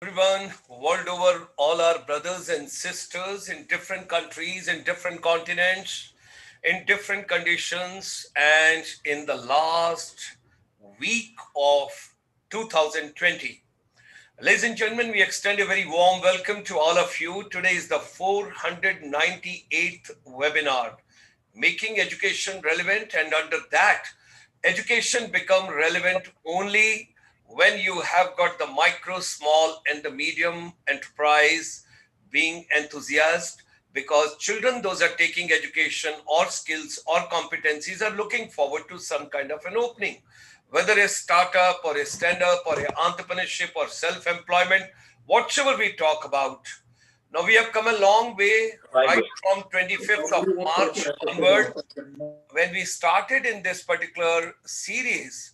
Everyone, world over, all our brothers and sisters in different countries, in different continents, in different conditions, and in the last week of 2020. Ladies and gentlemen, we extend a very warm welcome to all of you. Today is the 498th webinar, Making Education Relevant, and under that, education become relevant only when you have got the micro, small, and the medium enterprise being enthusiastic, because children, those are taking education or skills or competencies, are looking forward to some kind of an opening, whether a startup or a stand-up or a entrepreneurship or self-employment, whatever we talk about. Now we have come a long way right from 25th of March onward when we started in this particular series.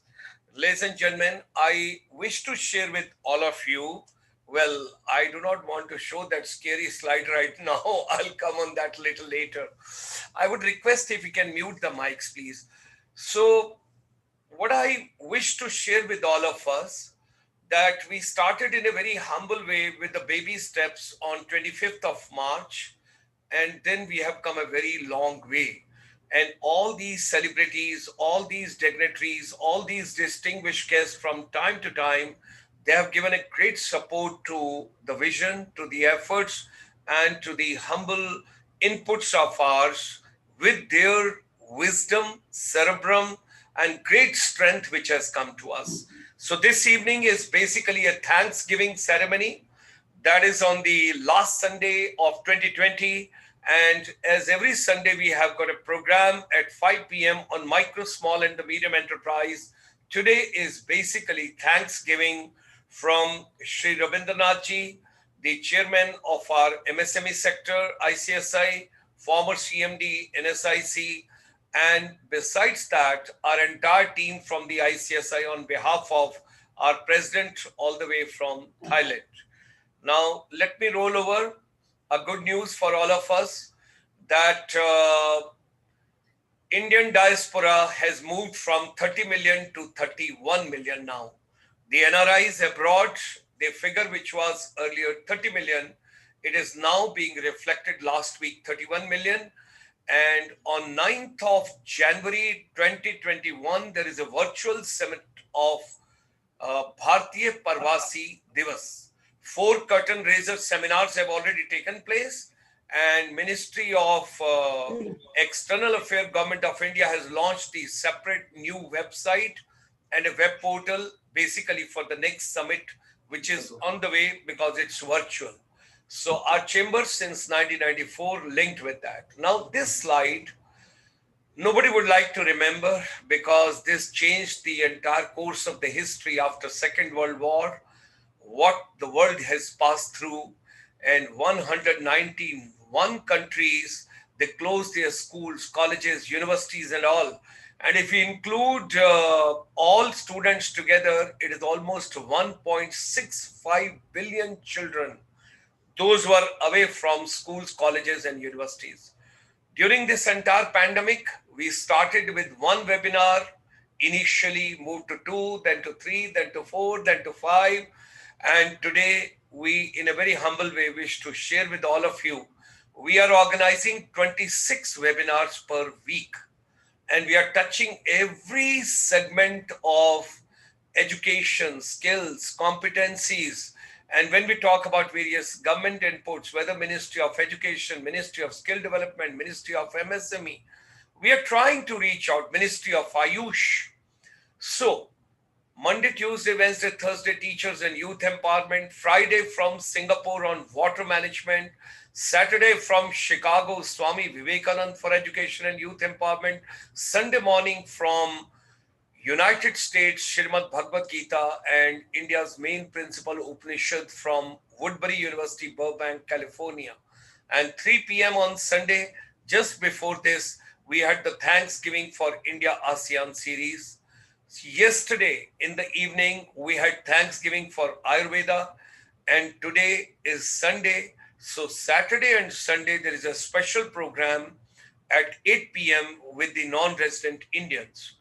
Ladies and gentlemen, I wish to share with all of you. Well, I do not want to show that scary slide right now. I'll come on that little later. I would request if you can mute the mics, please. So, what I wish to share with all of us, that we started in a very humble way with the baby steps on 25th of March, and then we have come a very long way. And all these celebrities, all these dignitaries, all these distinguished guests from time to time, they have given a great support to the vision, to the efforts, and to the humble inputs of ours with their wisdom, cerebrum, and great strength which has come to us. So this evening is basically a Thanksgiving ceremony that is on the last Sunday of 2020. And as every Sunday, we have got a program at 5 p.m. on micro, small, and the medium enterprise. Today is basically Thanksgiving from Shri Ravindra ji, the chairman of our MSME sector, ICSI, former CMD, NSIC, and besides that, our entire team from the ICSI on behalf of our president all the way from Thailand. Now, let me roll over a good news for all of us that Indian diaspora has moved from 30 million to 31 million now. The NRIs abroad, the figure which was earlier 30 million, it is now being reflected last week 31 million. And on 9th of January 2021, there is a virtual summit of Bharatiya Parvasi Divas. 4 curtain raiser seminars have already taken place, and Ministry of External Affairs, Government of India has launched the separate new website and a web portal basically for the next summit, which is on the way because it's virtual. So our chamber since 1994 linked with that. Now this slide, nobody would like to remember because this changed the entire course of the history after Second World War, what the world has passed through, and 191 countries, they closed their schools, colleges, universities and all. And if we include all students together, it is almost 1.65 billion children, those who are away from schools, colleges and universities. During this entire pandemic, we started with one webinar, initially moved to 2, then to 3, then to 4, then to 5. And today, we, in a very humble way, wish to share with all of you. We are organizing 26 webinars per week, and we are touching every segment of education, skills, competencies. And when we talk about various government inputs, whether Ministry of Education, Ministry of Skill Development, Ministry of MSME, we are trying to reach out, Ministry of Ayush. So, Monday, Tuesday, Wednesday, Thursday, teachers and youth empowerment. Friday from Singapore on water management. Saturday from Chicago, Swami Vivekanand for education and youth empowerment. Sunday morning from United States, Srimad Bhagavad Gita and India's main principal Upanishad from Woodbury University, Burbank, California. And 3 p.m. on Sunday, just before this, we had the Thanksgiving for India ASEAN series. Yesterday in the evening, we had Thanksgiving for Ayurveda, and today is Sunday. So Saturday and Sunday, there is a special program at 8 p.m. with the non-resident Indians.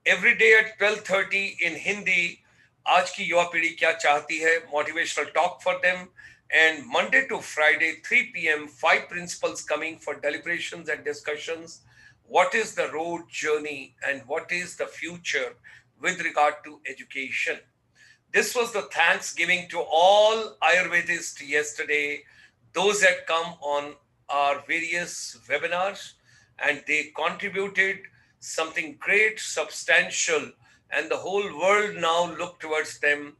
Every day at 12:30 in Hindi, आज की युवा पीढ़ी क्या चाहती है, motivational talk for them, and Monday to Friday 3 p.m. 5 principles coming for deliberations and discussions. What is the road journey and what is the future with regard to education? This was the thanksgiving to all Ayurvedists yesterday, those that come on our various webinars, and they contributed something great, substantial, and the whole world now look towards them.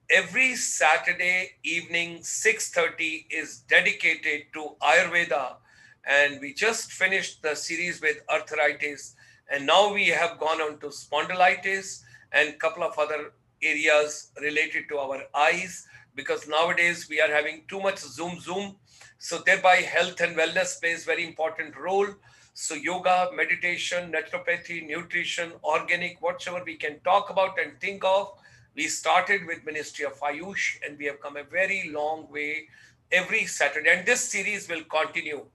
Every Saturday evening 6:30 is dedicated to Ayurveda, and we just finished the series with arthritis, and now we have gone on to spondylitis and couple of other areas related to our eyes, because nowadays we are having too much zoom, so thereby health and wellness plays very important role. So yoga, meditation, naturopathy, nutrition, organic, whatever we can talk about and think of. We started with Ministry of Ayush and we have come a very long way every Saturday, and this series will continue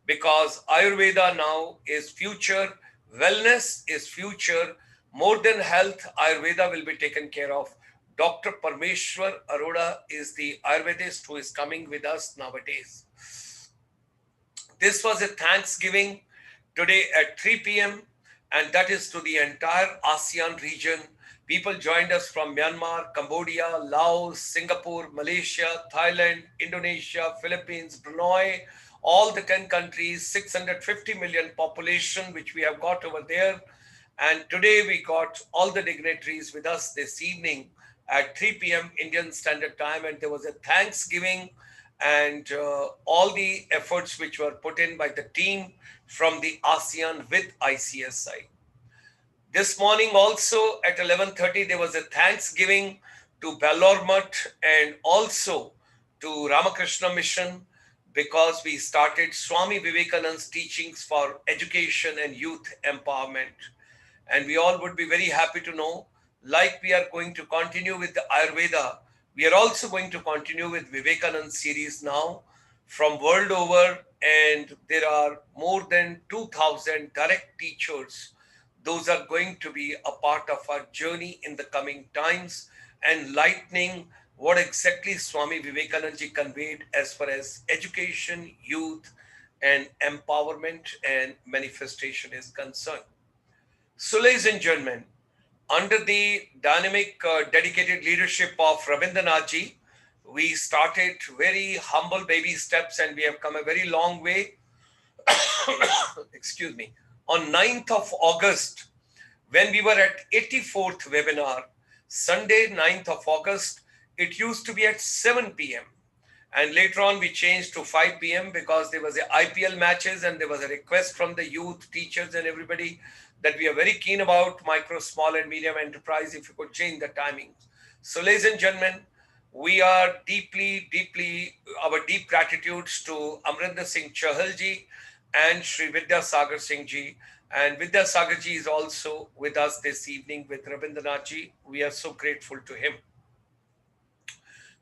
because Ayurveda now is future, wellness is future. More than health, Ayurveda will be taken care of. Dr. Parmeshwar Arora is the Ayurvedist who is coming with us nowadays. This was a Thanksgiving today at 3 p.m., and that is to the entire ASEAN region. People joined us from Myanmar, Cambodia, Laos, Singapore, Malaysia, Thailand, Indonesia, Philippines, Brunei, all the 10 countries, 650 million population, which we have got over there. And today we got all the dignitaries with us this evening at 3 p.m. Indian Standard Time, and there was a Thanksgiving and all the efforts which were put in by the team from the ASEAN with ICSI. This morning also at 11:30 there was a Thanksgiving to Balormat and also to Ramakrishna Mission, because we started Swami Vivekananda's teachings for education and youth empowerment. And we all would be very happy to know, like we are going to continue with the Ayurveda, we are also going to continue with Vivekananda series now from world over, and there are more than 2,000 direct teachers. Those are going to be a part of our journey in the coming times, enlightening what exactly Swami Vivekananda ji conveyed as far as education, youth, and empowerment and manifestation is concerned. So, ladies and gentlemen, under the dynamic, dedicated leadership of Ravindra ji, we started very humble baby steps and we have come a very long way. Excuse me. On 9th of August, when we were at 84th webinar, Sunday 9th of August, it used to be at 7 p.m. And later on, we changed to 5 p.m. because there was a IPL matches and there was a request from the youth, teachers and everybody that we are very keen about micro, small and medium enterprise if you could change the timings. So ladies and gentlemen, we are deeply, our deep gratitudes to Amrinder Singh Chahal ji and Shri Vidya Sagar Singh ji. And Vidya Sagar ji is also with us this evening with Ravindra ji. We are so grateful to him.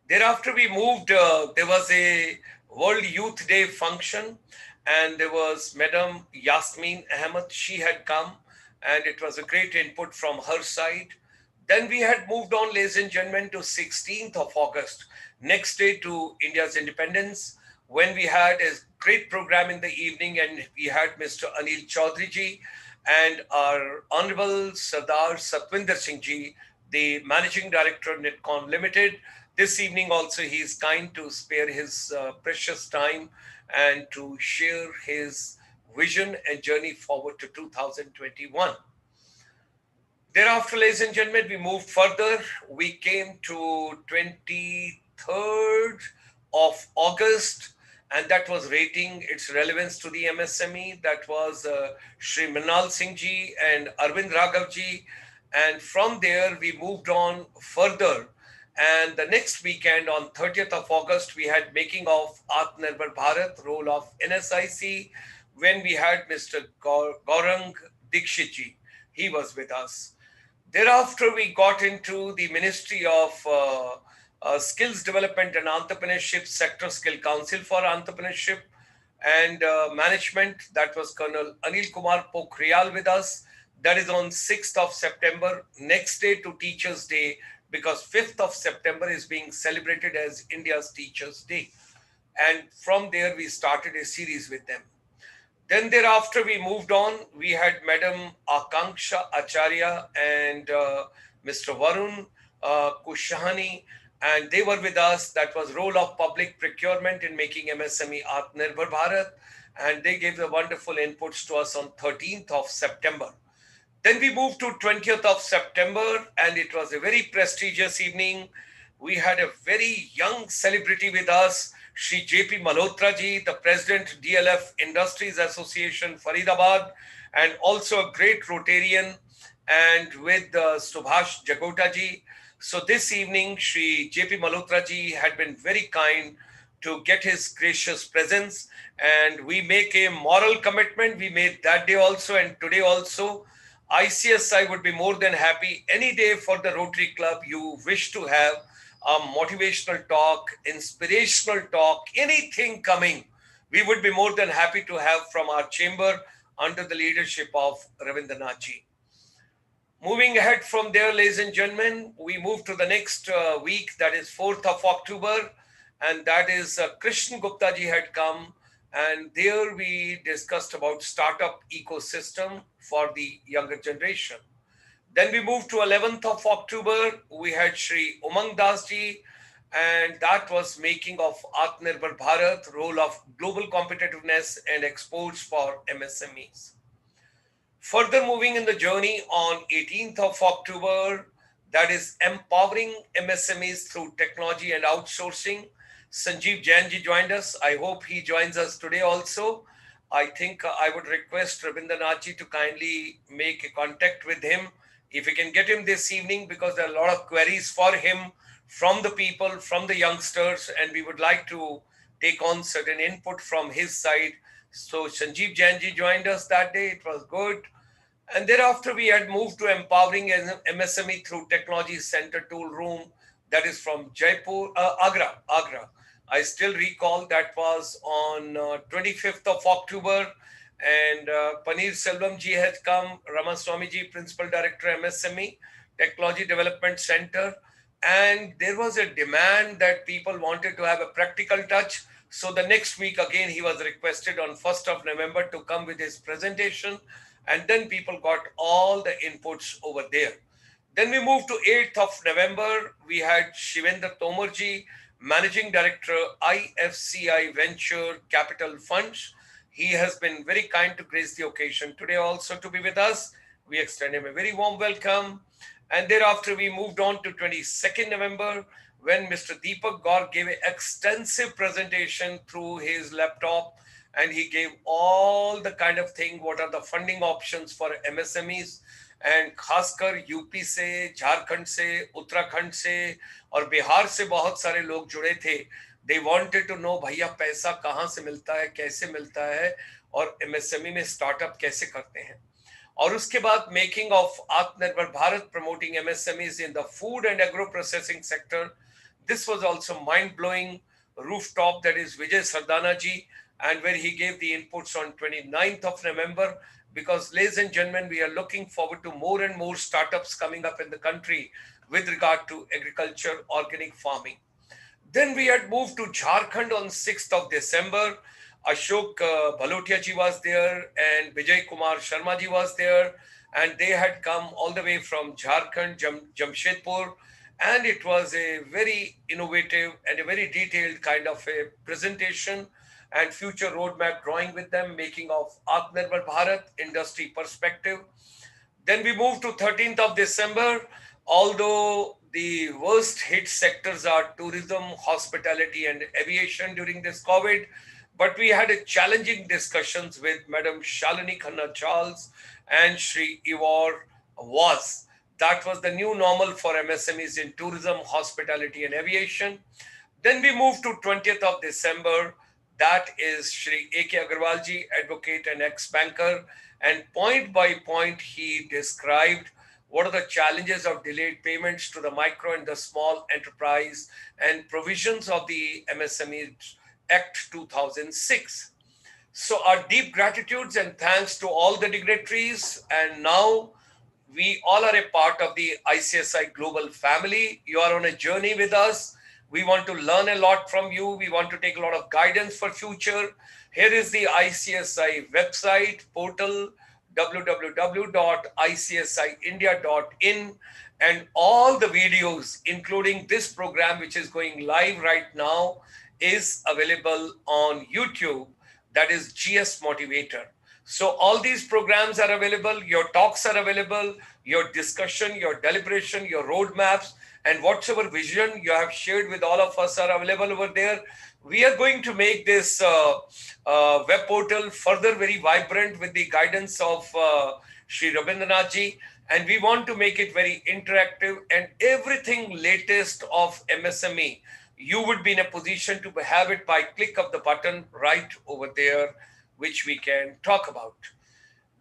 Thereafter, we moved, there was a World Youth Day function, and there was Madam Yasmin Ahmed. She had come, and it was a great input from her side. Then we had moved on, ladies and gentlemen, to 16th of August, next day to India's independence, when we had a great program in the evening, and we had Mr. Anil Chaudhary ji and our Honorable Sardar Satwinder Singh ji, the Managing Director, Nitcon Limited. This evening also, he is kind to spare his precious time and to share his vision and journey forward to 2021. Thereafter, ladies and gentlemen, we moved further. We came to 23rd of August, and that was rating its relevance to the MSME. That was Shri Mrinal Singh ji and Arvind Raghav ji. And from there, we moved on further. And the next weekend, on 30th of August, we had making of Atmanirbhar Bharat, role of NSIC, when we had Mr. Gaurang Dikshit ji. He was with us. Thereafter, we got into the Ministry of Skills Development and Entrepreneurship, Sector Skill Council for Entrepreneurship and Management. That was Colonel Anil Kumar Pokhriyal with us. That is on 6th of September, next day to Teachers' Day because 5th of September is being celebrated as India's Teachers' Day. And from there, we started a series with them. Then thereafter, we moved on. We had Madam Akanksha Acharya and Mr. Varun Kushani, and they were with us. That was role of public procurement in making MSME Nirbhar Bharat, and they gave the wonderful inputs to us on 13th of September. Then we moved to 20th of September, and it was a very prestigious evening. We had a very young celebrity with us, Shri J.P. Malhotra ji, the President DLF Industries Association, Faridabad, and also a great Rotarian, and with Subhash Jagota ji. So this evening, Shri J.P. Malhotra ji had been very kind to get his gracious presence, and we make a moral commitment. We made that day also and today also. ICSI would be more than happy any day for the Rotary Club you wish to have a motivational talk, inspirational talk, anything coming. We would be more than happy to have from our chamber under the leadership of Ravindra ji. Moving ahead from there, ladies and gentlemen, we move to the next week, that is 4th of October, and that is Krishna Gupta ji had come, and there we discussed about startup ecosystem for the younger generation. Then we moved to 11th of October, we had Shri Umang Das ji, and that was making of Atmanirbhar Bharat, role of global competitiveness and exports for MSMEs. Further moving in the journey on 18th of October, that is empowering MSMEs through technology and outsourcing. Sanjeev Jain ji joined us. I hope he joins us today also. I think I would request Ravindra ji to kindly make a contact with him. If we can get him this evening, because there are a lot of queries for him from the people, from the youngsters, and we would like to take on certain input from his side. So Sanjeev Jain ji joined us that day. It was good. And thereafter, we had moved to empowering MSME through Technology Center Tool Room, that is from Jaipur, Agra. I still recall that was on 25th of October, and Paneer Selvam ji had come, Ramaswamy ji, Principal Director, MSME, Technology Development Center, and there was a demand that people wanted to have a practical touch. So the next week, again, he was requested on 1st of November to come with his presentation, and then people got all the inputs over there. Then we moved to 8th of November. We had Shivendra Tomarji, Managing Director, ICSI Venture Capital Funds. He has been very kind to grace the occasion today also to be with us. We extend him a very warm welcome. And thereafter, we moved on to 22nd November, when Mr. Deepak Gaur gave an extensive presentation through his laptop, and he gave all the kind of thing, what are the funding options for MSMEs, and खासकर UP से, झारखंड से, उत्तराखंड से और बिहार से बहुत सारे लोग जुड़े थे. They wanted to know भैया पैसा कहाँ से मिलता है, कैसे मिलता है, और MSME में स्टार्टअप कैसे करते हैं. और उसके बाद मेकिंग ऑफ आत्मनिर्भर Bharat, promoting MSMEs in the food and agro processing sector. This was also mind-blowing. Rooftop, that is Vijay Sardana ji, and where he gave the inputs on 29th of November, because ladies and gentlemen, we are looking forward to more and more startups coming up in the country with regard to agriculture, organic farming. Then we had moved to Jharkhand on 6th of December. Ashok Bhalotia ji was there, and Vijay Kumar Sharma ji was there, and they had come all the way from Jharkhand, Jamshedpur, and it was a very innovative and a very detailed kind of a presentation and future roadmap drawing with them, making of Atmanirbhar Bharat industry perspective. Then we moved to 13th of December. Although the worst hit sectors are tourism, hospitality, and aviation during this COVID, but we had a challenging discussions with Madam Shalini Khanna Charles and Shri Ivor Was. That was the new normal for MSMEs in tourism, hospitality, and aviation. Then we moved to 20th of December. That is Shri A.K. Agarwal ji, advocate and ex-banker. And point by point, he described what are the challenges of delayed payments to the micro and the small enterprise and provisions of the MSME Act 2006. So our deep gratitudes and thanks to all the dignitaries. And now We all are a part of the ICSI global family. You are on a journey with us. We want to learn a lot from you. We want to take a lot of guidance for future. Here is the ICSI website portal, www.icsiindia.in, and all the videos, including this program, which is going live right now, is available on YouTube. That is GS Motivator. So all these programs are available, your talks are available, your discussion, your deliberation, your roadmaps, and whatever vision you have shared with all of us are available over there. We are going to make this web portal further very vibrant with the guidance of Shri Ravindra ji, and we want to make it very interactive, and everything latest of MSME, you would be in a position to have it by click of the button right over there, which we can talk about.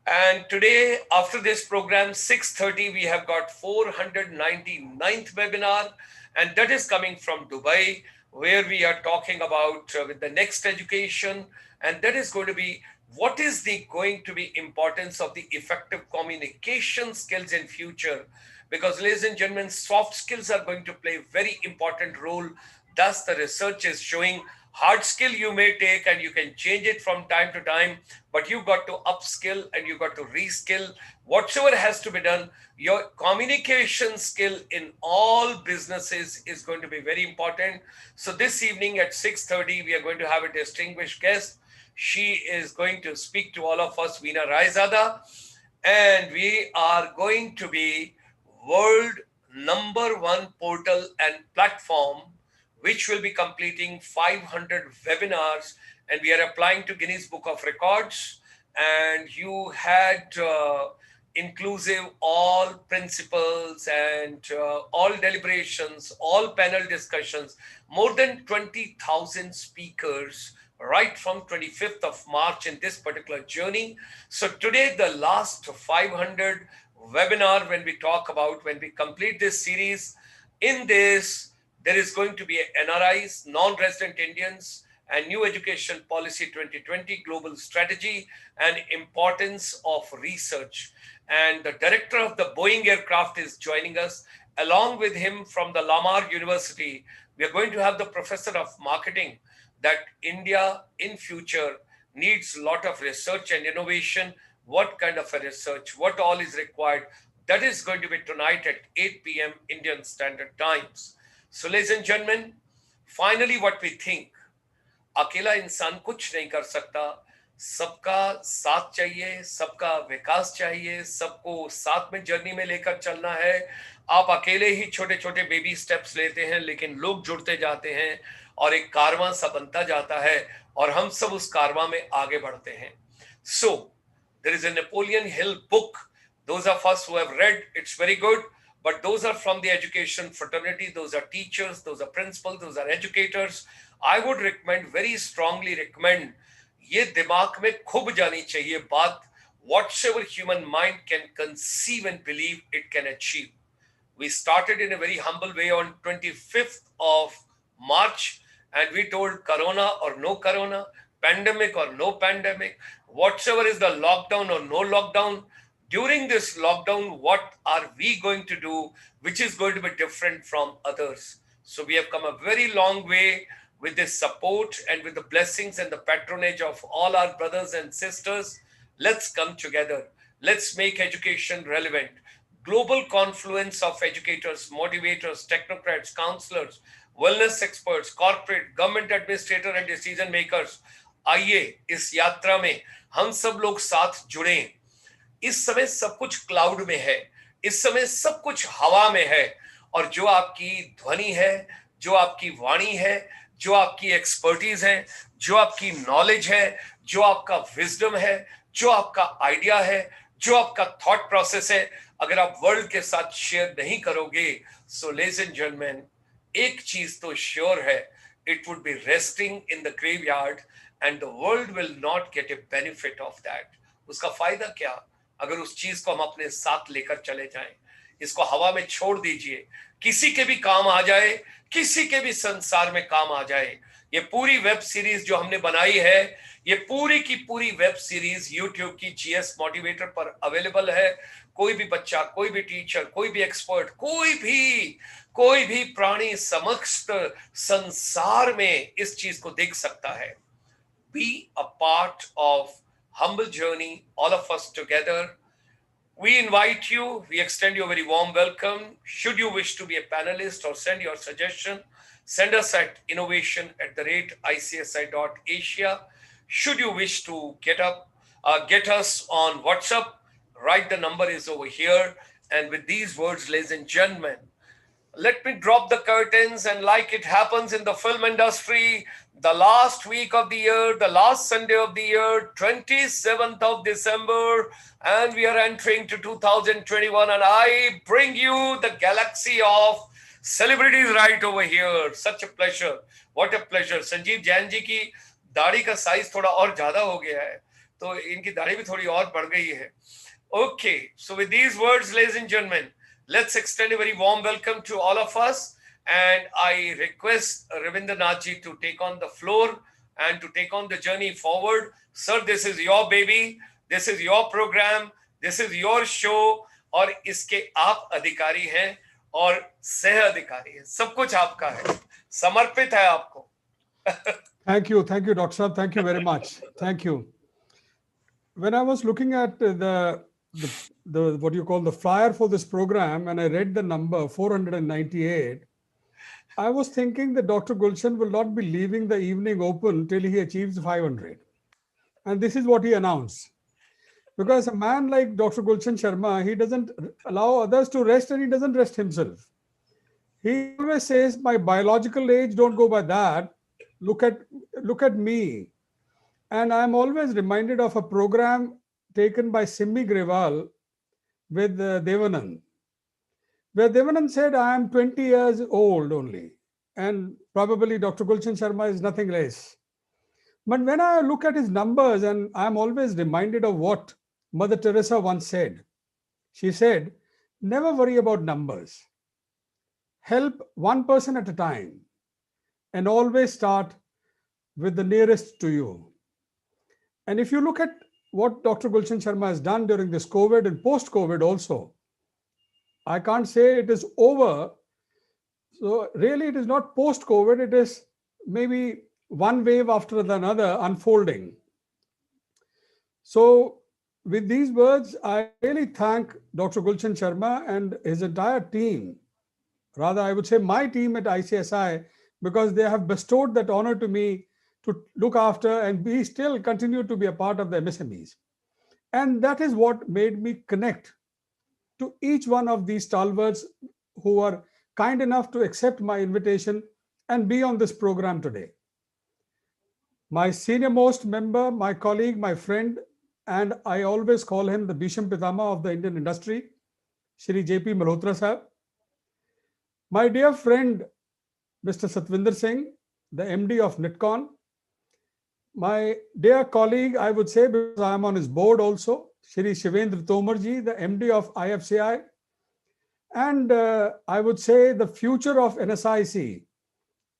And today, after this program, 6:30, we have got 499th webinar, and that is coming from Dubai, where we are talking about with the next education, and that is going to be what is the going to be importance of the effective communication skills in future, because ladies and gentlemen, soft skills are going to play a very important role. Thus, the research is showing hard skill you may take and you can change it from time to time, but you got to upskill and you got to reskill whatever has to be done. Your communication skill in all businesses is going to be very important. So this evening at 6:30, we are going to have a distinguished guest. She is going to speak to all of us, Veena Raizada, and we are going to be world #1 portal and platform which will be completing 500 webinars, and we are applying to Guinness Book of Records. And you had inclusive all principles and all deliberations, all panel discussions, more than 20,000 speakers right from 25th of March in this particular journey. So today, the last 500 webinar, when we talk about, when we complete this series, in this, there is going to be NRIs, non-resident Indians, and New Education Policy 2020 Global Strategy and Importance of Research. And the director of the Boeing aircraft is joining us. Along with him from the Lamar University, we are going to have the professor of marketing, that India in future needs a lot of research and innovation. What kind of a research, what all is required? That is going to be tonight at 8 p.m. Indian Standard Times. So ladies and gentlemen, finally what we think, अकेला इंसान कुछ नहीं कर सकता, सबका साथ चाहिए, सबका विकास चाहिए, सबको साथ में जर्नी में लेकर चलना है. आप अकेले ही छोटे छोटे बेबी स्टेप्स लेते हैं, लेकिन लोग जुड़ते जाते हैं और एक कारवां सा बनता जाता है और हम सब उस कारवां में आगे बढ़ते हैं. So there is a Napoleon Hill book. Those of us who have read, it's very good. But those are from the education fraternity. Those are teachers, those are principals, those are educators. I would recommend, very strongly recommend, ये दिमाग में खूब जानी चाहिए बात, whatsoever human mind can conceive and believe it can achieve. We started in a very humble way on 25th of March, and we told corona or no corona, pandemic or no pandemic, whatsoever is the lockdown or no lockdown, during this lockdown, what are we going to do, which is going to be different from others? So we have come a very long way with this support and with the blessings and the patronage of all our brothers and sisters. Let's come together. Let's make education relevant. Global confluence of educators, motivators, technocrats, counselors, wellness experts, corporate, government administrator and decision makers. आइए इस यात्रा में हम सब लोग साथ जुड़ें. इस समय सब कुछ क्लाउड में है, इस समय सब कुछ हवा में है, और जो आपकी ध्वनि है, जो आपकी वाणी है, जो आपकी एक्सपर्टीज है, जो आपकी नॉलेज है, जो आपका विजडम है, जो आपका आइडिया है, जो आपका थॉट प्रोसेस है, अगर आप वर्ल्ड के साथ शेयर नहीं करोगे, सो लेडीज एंड जेंटलमैन, एक चीज तो श्योर है, it would be resting in the graveyard and the world will not gate A benefit of that. उसका फायदा क्या अगर उस चीज को हम अपने साथ लेकर चले जाएं? इसको हवा में छोड़ दीजिए, किसी के भी काम आ जाए, किसी के भी संसार में काम आ जाए. ये पूरी वेब सीरीज जो हमने बनाई है, ये पूरी की पूरी वेब सीरीज YouTube की GS मोटिवेटर पर अवेलेबल है. कोई भी बच्चा, कोई भी टीचर, कोई भी एक्सपर्ट, कोई भी प्राणी समस्त संसार में इस चीज को देख सकता है. Be a part of humble journey, all of us together. We invite you, we extend you a very warm welcome. Should you wish to be a panelist or send your suggestion, send us at innovation@ICSI.Asia. Should you wish to get us on WhatsApp, write the number is over here. And with these words, ladies and gentlemen, let me drop the curtains, and like it happens in the film industry, the last week of the year, the last Sunday of the year, 27th of December, and we are entering to 2021, and I bring you the galaxy of celebrities right over here. Such a pleasure. What a pleasure. Sanjeev Jain ji की दाढ़ी का size थोड़ा और ज्यादा हो गया है, तो इनकी दाढ़ी भी थोड़ी और बढ़ गई है. Okay, so with these words, ladies and gentlemen, let's extend a very warm welcome to all of us, and I request Ravindra ji to take on the floor and to take on the journey forward. Sir, this is your baby, this is your program, this is your show, और इसके आप अधिकारी हैं और सह अधिकारी हैं. सब कुछ आपका है, समर्पित है आपको. Thank you, Dr. Saab. Thank you very much. Thank you. When I was looking at the what you call the flyer for this program, and I read the number 498, I was thinking that Dr. Gulshan will not be leaving the evening open till he achieves 500. And this is what he announced. Because a man like Dr. Gulshan Sharma, he doesn't allow others to rest, and he doesn't rest himself. He always says, my biological age, don't go by that. Look at me. And I'm always reminded of a program taken by Simmi Grewal with Devanand, where Devanand said, I am 20 years old only, and probably Dr. Gulshan Sharma is nothing less. But when I look at his numbers, and I'm always reminded of what Mother Teresa once said. She said, never worry about numbers. Help one person at a time, and always start with the nearest to you. And if you look at what Dr. Gulshan Sharma has done during this COVID and post-COVID also, I can't say it is over. So really it is not post-COVID, it is maybe one wave after another unfolding. So with these words, I really thank Dr. Gulshan Sharma and his entire team, rather I would say my team at ICSI, because they have bestowed that honor to me to look after and still continue to be a part of the MSMEs. And that is what made me connect to each one of these stalwarts who are kind enough to accept my invitation and be on this program today. My senior most member, my colleague, my friend, and I always call him the Bhisham Pitama of the Indian industry, Shri J.P. Malhotra Sahab. My dear friend, Mr. Satvinder Singh, the MD of Nitcon. My dear colleague, I would say, because I am on his board also, Shri Shivendra Tomarji, the MD of IFCI. And I would say the future of NSIC,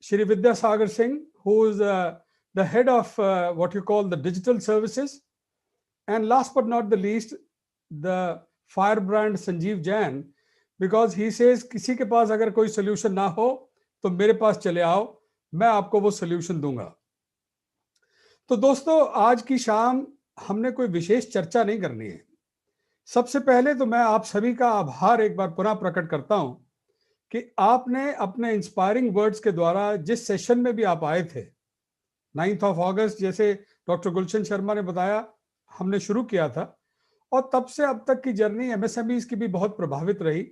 Shri Vidya Sagar Singh, who is the head of what you call the digital services. And last but not the least, the firebrand Sanjeev Jain, because he says, किसी के पास अगर कोई solution ना हो, तो मेरे पास चले आओ, मैं आपको वो solution दूंगा. तो दोस्तों, आज की शाम हमने कोई विशेष चर्चा नहीं करनी है. सबसे पहले तो मैं आप सभी का आभार एक बार पुनः प्रकट करता हूं कि आपने अपने इंस्पायरिंग वर्ड्स के द्वारा जिस सेशन में भी आप आए थे, 9th of August, जैसे डॉक्टर गुलशन शर्मा ने बताया, हमने शुरू किया था, और तब से अब तक की जर्नी एमएसएमईज की भी बहुत प्रभावित रही.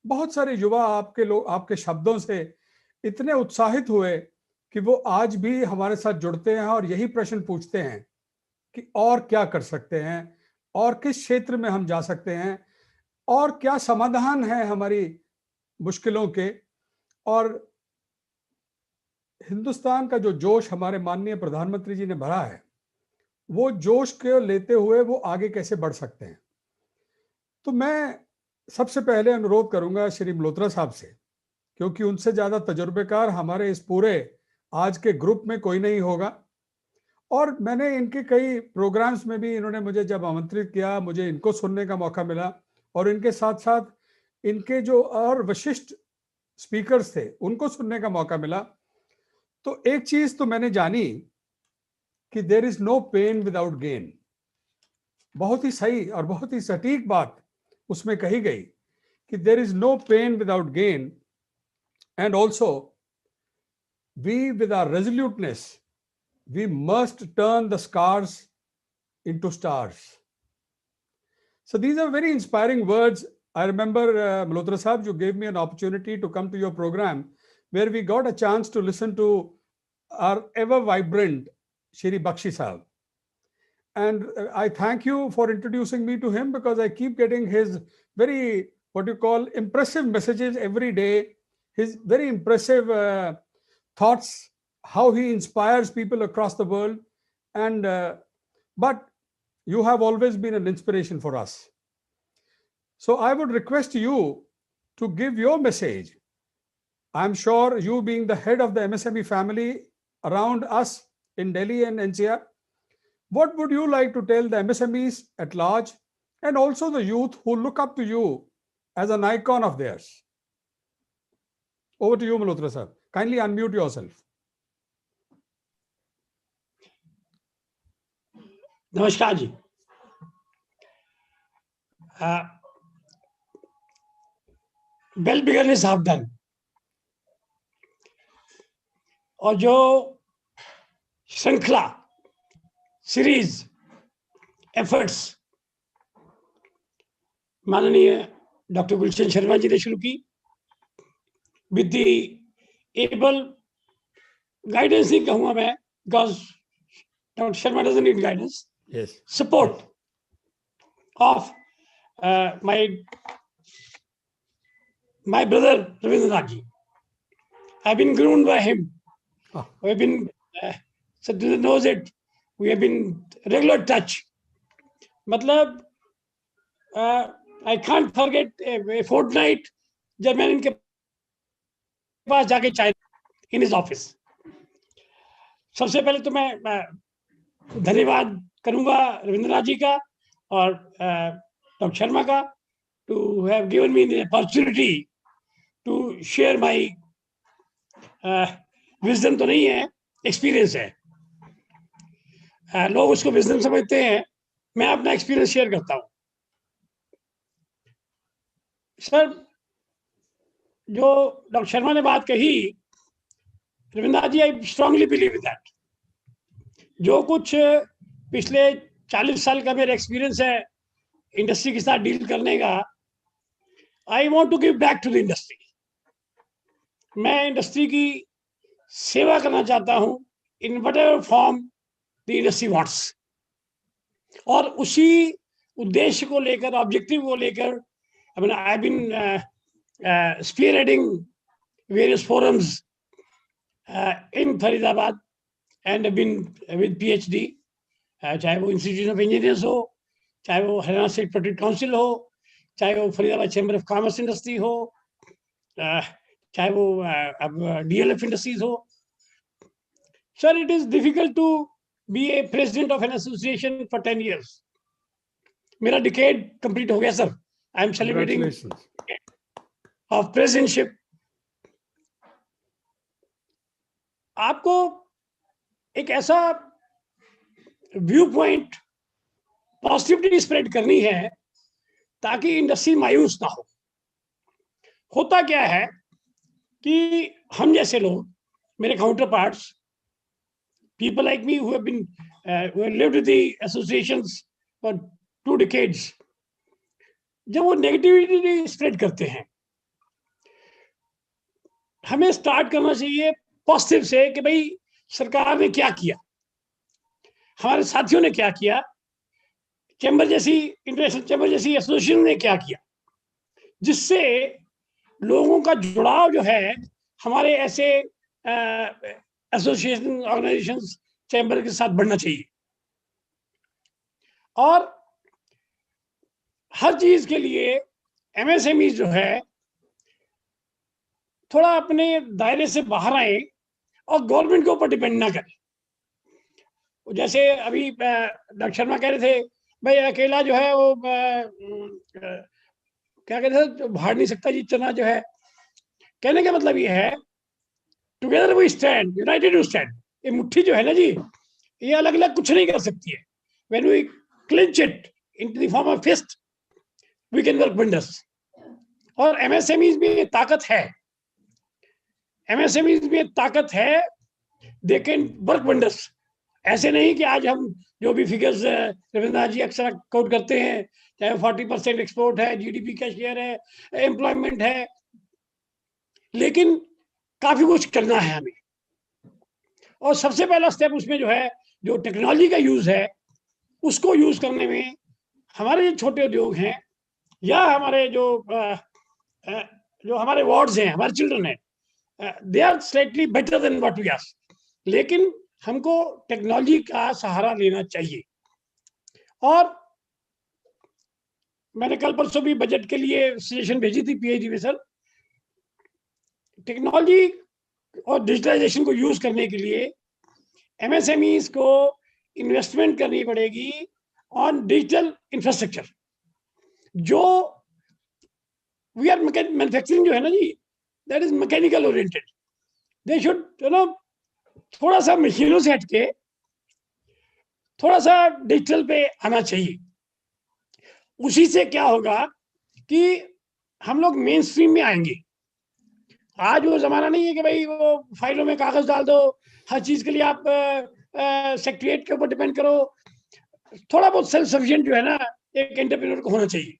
बहुत सारे युवा आपके शब्दों से इतने उत्साहित हुए कि वो आज भी हमारे साथ जुड़ते हैं और यही प्रश्न पूछते हैं कि और क्या कर सकते हैं, और किस क्षेत्र में हम जा सकते हैं, और क्या समाधान है हमारी मुश्किलों के. और हिंदुस्तान का जो जोश हमारे माननीय प्रधानमंत्री जी ने भरा है, वो जोश को लेते हुए वो आगे कैसे बढ़ सकते हैं. तो मैं सबसे पहले अनुरोध करूंगा श्री मल्होत्रा साहब से, क्योंकि उनसे ज्यादा तजुर्बेकार हमारे इस पूरे आज के ग्रुप में कोई नहीं होगा. और मैंने इनके कई प्रोग्राम्स में भी, इन्होंने मुझे जब आमंत्रित किया, मुझे इनको सुनने का मौका मिला, और इनके साथ साथ इनके जो और विशिष्ट स्पीकर्स थे उनको सुनने का मौका मिला, तो एक चीज तो मैंने जानी कि there is no pain without gain. बहुत ही सही और बहुत ही सटीक बात उसमें कही गई कि there is no pain without gain, and also we with our resoluteness we must turn the scars into stars. So these are very inspiring words. I remember, Malhotra Sahab, you gave me an opportunity to come to your program where we got a chance to listen to our ever vibrant Shri Bakshi Sahab. And I thank you for introducing me to him, because I keep getting his very, what you call, impressive messages every day, his very impressive thoughts, how he inspires people across the world. And but you have always been an inspiration for us. So I would request you to give your message. I'm sure you, being the head of the MSME family around us in Delhi and NCR, what would you like to tell the MSMEs at large, and also the youth who look up to you as an icon of theirs? Over to you, Malhotra sir. Kindly unmute yourself. नमस्कार जी। Bell बिगड़ने सावधान। और जो श्रृंखला series efforts माननीय doctor गुलशन शर्मा जी ने शुरू की, विद द एबल गाइडेंस नहीं कहूँगा मैं, because doctor Sharma doesn't need guidance, support of my brother Ravindra. I've been groomed by him. We've been Satya knows it. We have been regular touch. मतलब I can't forget a fortnight जब मैंने इनके पास जाके चाय in his office. सबसे पहले तो मैं धन्यवाद करूंगा रविंद्र जी का और डॉक्टर शर्मा का, to have given me the opportunity to share my wisdom. तो नहीं है, experience है. लोग उसको wisdom समझते हैं, मैं अपना experience शेयर करता हूँ. सर, जो डॉक्टर शर्मा ने बात कही, रविंद्र जी, I strongly believe in that. जो कुछ पिछले 40 साल का मेरा एक्सपीरियंस है इंडस्ट्री के साथ डील करने का, I want to give back to the industry. मैं इंडस्ट्री की सेवा करना चाहता हूं in whatever form the industry wants. और उसी उद्देश्य को लेकर, ऑब्जेक्टिव को लेकर, I have been spearheading various forums in Faridabad and have been with PhD, चाहे वो इंस्टीट्यूशन ऑफ इंजीनियर्स हो, चाहे वो हरियाणा स्टेट प्रोटेक्ट काउंसिल हो, चाहे वो Faridabad chamber of commerce industry हो, चाहे वो DLF इंडस्ट्रीज हो. Sir, it is difficult to be a president of an association for 10 years. मेरा डिकेड कंप्लीट हो गया sir. I am celebrating of presidentship. आपको एक ऐसा व्यू पॉइंट, पॉजिटिविटी स्प्रेड करनी है ताकि इंडस्ट्री मायूस ना हो. होता क्या है कि हम जैसे लोग, मेरे counter parts, people like me who have lived with the associations for 2 decades, जब वो नेगेटिविटी स्प्रेड करते हैं, हमें स्टार्ट करना चाहिए पॉजिटिव से कि भाई सरकार ने क्या किया, हमारे साथियों ने क्या किया, चैम्बर जैसी, इंटरनेशनल चैम्बर जैसी एसोसिएशन ने क्या किया, जिससे लोगों का जुड़ाव जो है हमारे ऐसे एसोसिएशन, ऑर्गेनाइजेशंस, चैम्बर के साथ बढ़ना चाहिए. और हर चीज के लिए MSME जो है थोड़ा अपने दायरे से बाहर आए और गवर्नमेंट के ऊपर डिपेंड ना करें. जैसे अभी डॉक्टर शर्मा कह रहे थे, भाई अकेला जो है वो क्या कहते हैं, भाड़ नहीं सकता जी चना जो है। कहने का मतलब ये है, together we stand, united we stand. ये मुट्ठी जो है ना जी, ये अलग अलग कुछ नहीं कर सकती है। When we clinch it into the form of fist, we can work wonders. और एमएसएमईज में ये ताकत है, एमएसएमईज में ताकत है, दे कैन वर्क वंडर्स। ऐसे नहीं कि आज हम जो भी फिगर्स रविंद्र जी अक्सर कोट करते हैं, चाहे 40% एक्सपोर्ट है, जीडीपी का शेयर है, एम्प्लॉयमेंट है, लेकिन काफी कुछ करना है हमें। और सबसे पहला स्टेप उसमें जो है, जो टेक्नोलॉजी का यूज है, उसको यूज करने में हमारे जो छोटे उद्योग हैं, या हमारे जो हमारे वार्ड्स हैं, हमारे चिल्ड्रन है, they are slightly better than what we are. लेकिन हमको टेक्नोलॉजी का सहारा लेना चाहिए। और मैंने कल परसों भी बजट के लिए सजेशन भेजी थी पीएचडी में, सर टेक्नोलॉजी और डिजिटलाइजेशन को यूज करने के लिए एमएसएमईज को इन्वेस्टमेंट करनी पड़ेगी ऑन डिजिटल इंफ्रास्ट्रक्चर। जो वी आर मैन्युफैक्चरिंग जो है ना जी, that is mechanical oriented. They should थोड़ा सा मशीनों से हटके थोड़ा सा डिजिटल पे आना चाहिए। उसी से क्या होगा कि हम लोग मेन स्ट्रीम में आएंगे। आज वो जमाना नहीं है कि भाई वो फाइलों में कागज डाल दो, हर चीज के लिए आप सेक्रेटरीट के ऊपर डिपेंड करो। थोड़ा बहुत सेल्फ सफिशिएंट जो है ना, एक एंटरप्रेन्योर को होना चाहिए।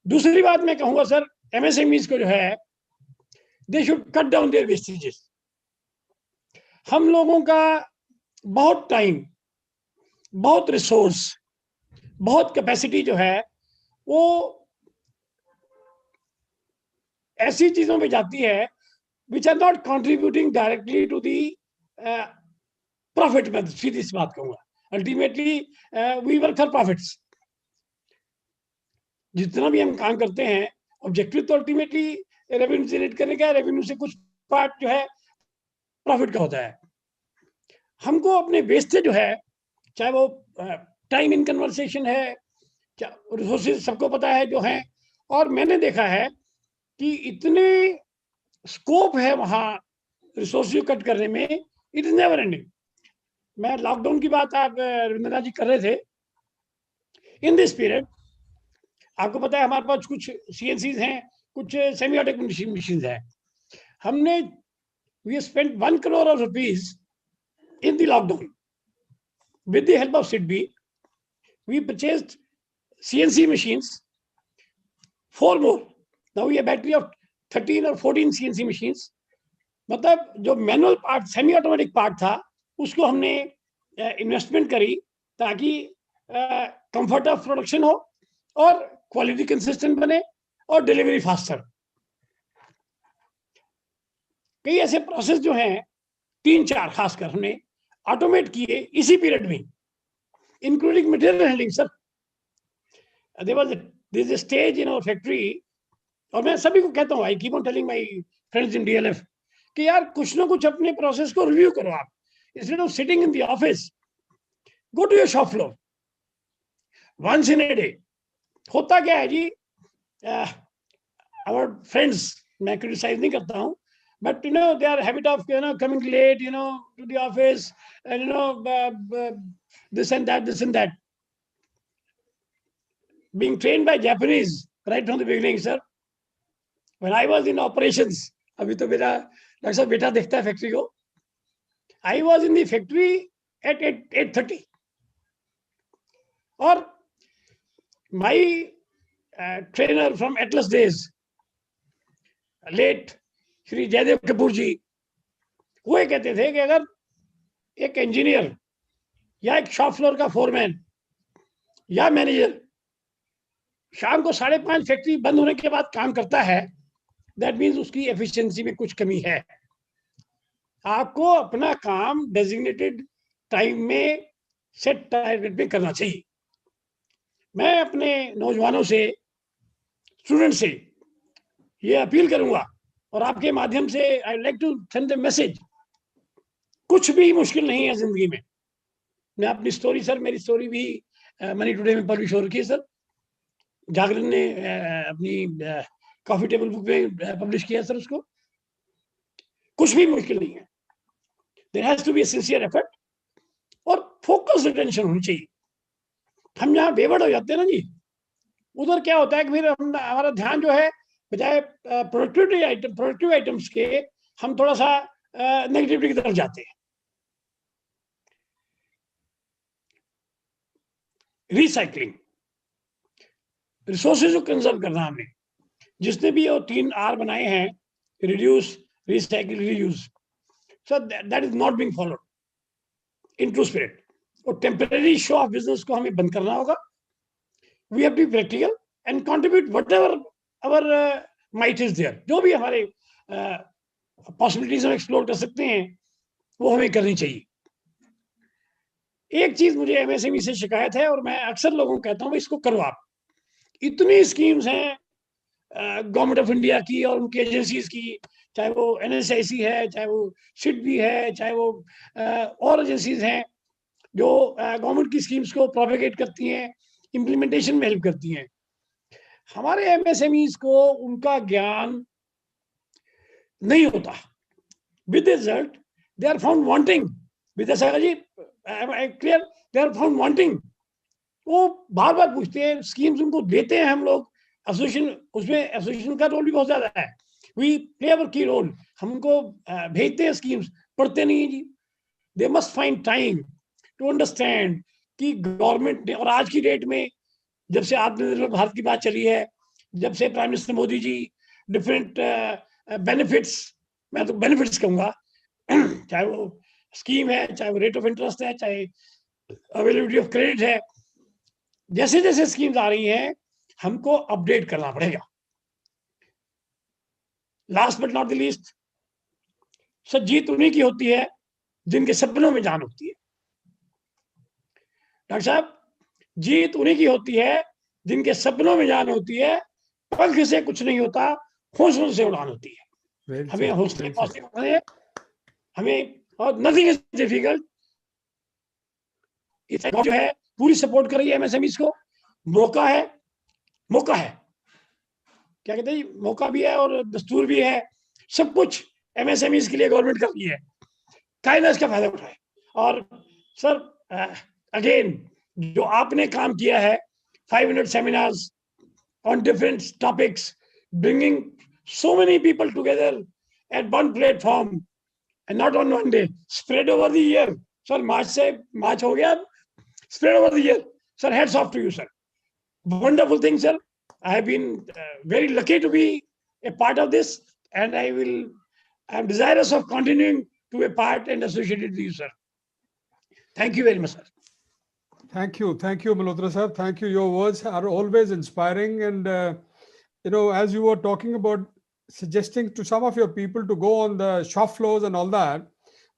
दूसरी बात मैं कहूंगा सर, एमएसएमईज को जो है, they should cut down their wastages. हम लोगों का बहुत टाइम, बहुत रिसोर्स, बहुत कैपेसिटी जो है, वो ऐसी चीजों पे जाती है which are not contributing directly to the profit. मैं सीधी सी बात कहूंगा, ultimately we work for profits. जितना भी हम काम करते हैं, ऑब्जेक्टिव तो अल्टीमेटली रेवेन्यू जनरेट करने का, रेवेन्यू से कुछ पार्ट जो है प्रॉफिट का होता है। हमको अपने वेस्टेज जो है, चाहे वो टाइम इन कन्वर्सेशन है, रिसोर्सेज सबको पता है जो है, और मैंने देखा है कि इतने स्कोप है वहां रिसोर्सेज कट करने में, इट इज नेवर एंडिंग। मैं लॉकडाउन की बात आप रविंद्र जी कर रहे थे। इन दिस पीरियड आपको पता है हमारे पास कुछ सीएनसीज हैं, कुछ सेमी ऑटोमेटिक मशीन है। हमने we spent 1 crore rupees in the lockdown. With the help of SIDBI, we purchased CNC machines, 4 more. Now we have a battery of 13 or 14 CNC machines. मतलब जो manual part, semi automatic part था, उसको हमने investment करी ताकि comfort of production हो और quality consistent बने और डिलीवरी फास्टर। कई ऐसे प्रोसेस जो हैं, 3-4 खासकर हमने ऑटोमेट किए इसी पीरियड में, including material handling. Sir there is a stage in our factory, और मैं सभी को कहता हूँ, I keep on telling my friends in DLF कि यार कुछ ना कुछ अपने प्रोसेस को रिव्यू करो आप। Instead of sitting in the office, go to your shop floor once in a day. होता क्या है जी, आवर फ्रेंड्स, मैं क्रिटिसाइज नहीं करता हूँ, but they are habit of coming late to the office, and this and that, being trained by Japanese right from the beginning. Sir, when I was in operations, अभी तो मेरा doctor साहब बेटा देखता है फैक्ट्री को, I was in the factory at 8:30, और my trainer from Atlas days, late Shri Jaydev Kapoor जी, वो ये कहते थे कि अगर एक इंजीनियर या एक शॉप फ्लोर का फोरमैन या मैनेजर शाम को 5:30 फैक्ट्री बंद होने के बाद काम करता है, दैट मीन्स उसकी एफिशिएंसी में कुछ कमी है। आपको अपना काम डेजिग्नेटेड टाइम में, सेट टारगेट में करना चाहिए। मैं अपने नौजवानों से, स्टूडेंट से ये अपील करूंगा, और आपके माध्यम से I like to send the message, कुछ भी मुश्किल नहीं है जिंदगी में। मैं अपनी स्टोरी, सर मेरी स्टोरी भी मनी टुडे में पब्लिश हो रखी है सर। जागरण ने अपनी कॉफी टेबल बुक में पब्लिश किया सर, उसको कुछ भी मुश्किल नहीं है. There has to be a sincere effort और फोकस अटेंशन होनी चाहिए. हम यहाँ बेवड़ हो जाते हैं ना जी, उधर क्या होता है कि फिर हम हमारा ध्यान जो है बजाय प्रोडक्टिव आइटम्स के हम थोड़ा सा नेगेटिविटी की तरफ जाते हैं. रिसाइकलिंग, रिसोर्सेज को कंजर्व करना. हमने जिसने भी वो 3 R बनाए हैं, reduce, recycle, reuse, so that is not being followed in true spirit. और टेम्परेरी शो ऑफ बिजनेस को हमें बंद करना होगा. We have to be practical and contribute whatever our might is there. जो भी हमारे पॉसिबिलिटीज हम एक्सप्लोर कर सकते हैं वो हमें करनी चाहिए. एक चीज मुझे एमएसएमई से शिकायत है और मैं अक्सर लोगों को कहता हूँ इसको करो आप. इतनी स्कीम्स हैं गवर्नमेंट ऑफ इंडिया की और उनकी एजेंसीज की, चाहे वो एनएसआईसी है, चाहे वो सिट भी है, चाहे वो और एजेंसीज हैं जो गवर्नमेंट की स्कीम्स को प्रोपेगेट करती हैं, इम्प्लीमेंटेशन में हेल्प करती हैं. हमारे एमएसएमईज को उनका ज्ञान नहीं होता. With result they are found wanting. Vidyasagar ji clear, they are found wanting. वो बार बार पूछते हैं, स्कीम्स उनको देते हैं हम लोग, एसोसिएशन, उसमें एसोसिएशन का रोल भी बहुत ज्यादा है. वी प्ले अवर की रोल. हम उनको भेजते हैं स्कीम्स, पढ़ते नहीं है जी. They must find time to understand कि गवर्नमेंट ने, और आज की डेट में जब से आत्मनिर्भर भारत की बात चली है, जब से prime minister Modi ji different benefits, मैं तो बेनिफिट्स कहूंगा, चाहे वो स्कीम है, चाहे वो रेट ऑफ इंटरेस्ट है, चाहे अवेलेबिलिटी ऑफ क्रेडिट है, जैसे जैसे स्कीम्स आ रही हैं हमको अपडेट करना पड़ेगा. Last but not the least, sir जीत उन्हीं की होती है जिनके सपनों में जान होती है. डॉक्टर साहब, जीत उन्हीं की होती है जिनके सपनों में जान होती है. पंख से कुछ नहीं होता, हौसलों से उड़ान होती है. हमें हौसले पॉसिबल है, हमें, और नथिंग इज डिफिकल्ट. जो है पूरी सपोर्ट कर रही है एमएसएमईज को. मौका है, मौका है, क्या कहते हैं, मौका भी है और दस्तूर भी है. सब कुछ एमएसएमईज के लिए गवर्नमेंट कर रही है. कायदा इसका फायदा उठाए. और सर अगेन जो आपने काम किया है, 500 seminars on different topics, bringing so many people together at one platform and not on one day, spread over the year. Sir, March हो गया, spread over the year. Sir, hats off to you, sir. Wonderful thing, sir. I have been very lucky to be a part of this, and I am desirous of continuing to be a part and associated with you, sir. Thank you very much, sir. Thank you, Malhotra sir. Thank you. Your words are always inspiring, and as you were talking about suggesting to some of your people to go on the shop floors and all that,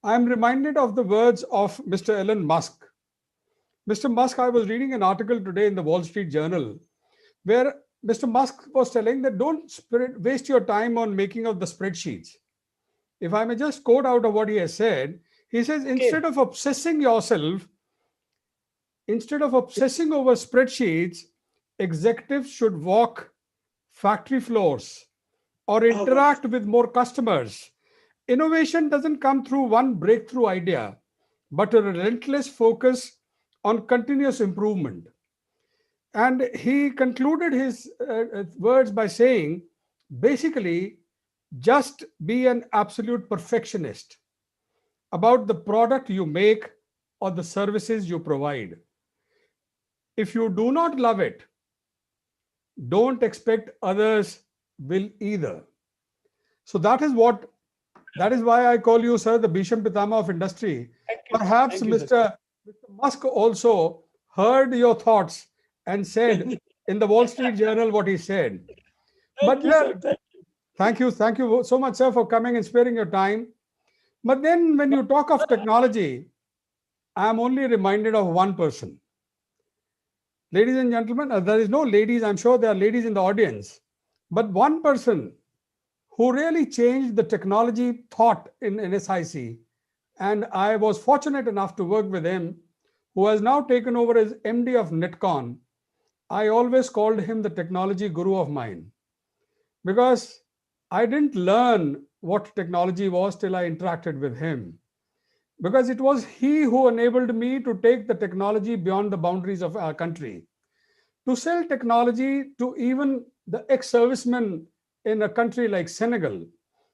I am reminded of the words of Mr. Elon Musk. Mr. Musk, I was reading an article today in the Wall Street Journal where Mr. Musk was telling that don't waste your time on making of the spreadsheets. If I may just quote out of what he has said, he says, instead of obsessing over spreadsheets, executives should walk factory floors or interact with more customers. Innovation doesn't come through one breakthrough idea, but a relentless focus on continuous improvement. And he concluded his words by saying, basically, just be an absolute perfectionist about the product you make or the services you provide. If you do not love it, don't expect others will either. So that is why I call you, sir, the Bhisham Pitama of industry. Perhaps Mr. Musk also heard your thoughts and said in the Wall Street Journal what he said. Thank you so much, sir, for coming and sparing your time. But then when you talk of technology, I am only reminded of one person. Ladies and gentlemen, there is no ladies, I'm sure there are ladies in the audience, but one person who really changed the technology thought in NSIC, and I was fortunate enough to work with him, who has now taken over as MD of Netcon, I always called him the technology guru of mine, because I didn't learn what technology was till I interacted with him. Because it was he who enabled me to take the technology beyond the boundaries of our country, to sell technology to even the ex-servicemen in a country like Senegal,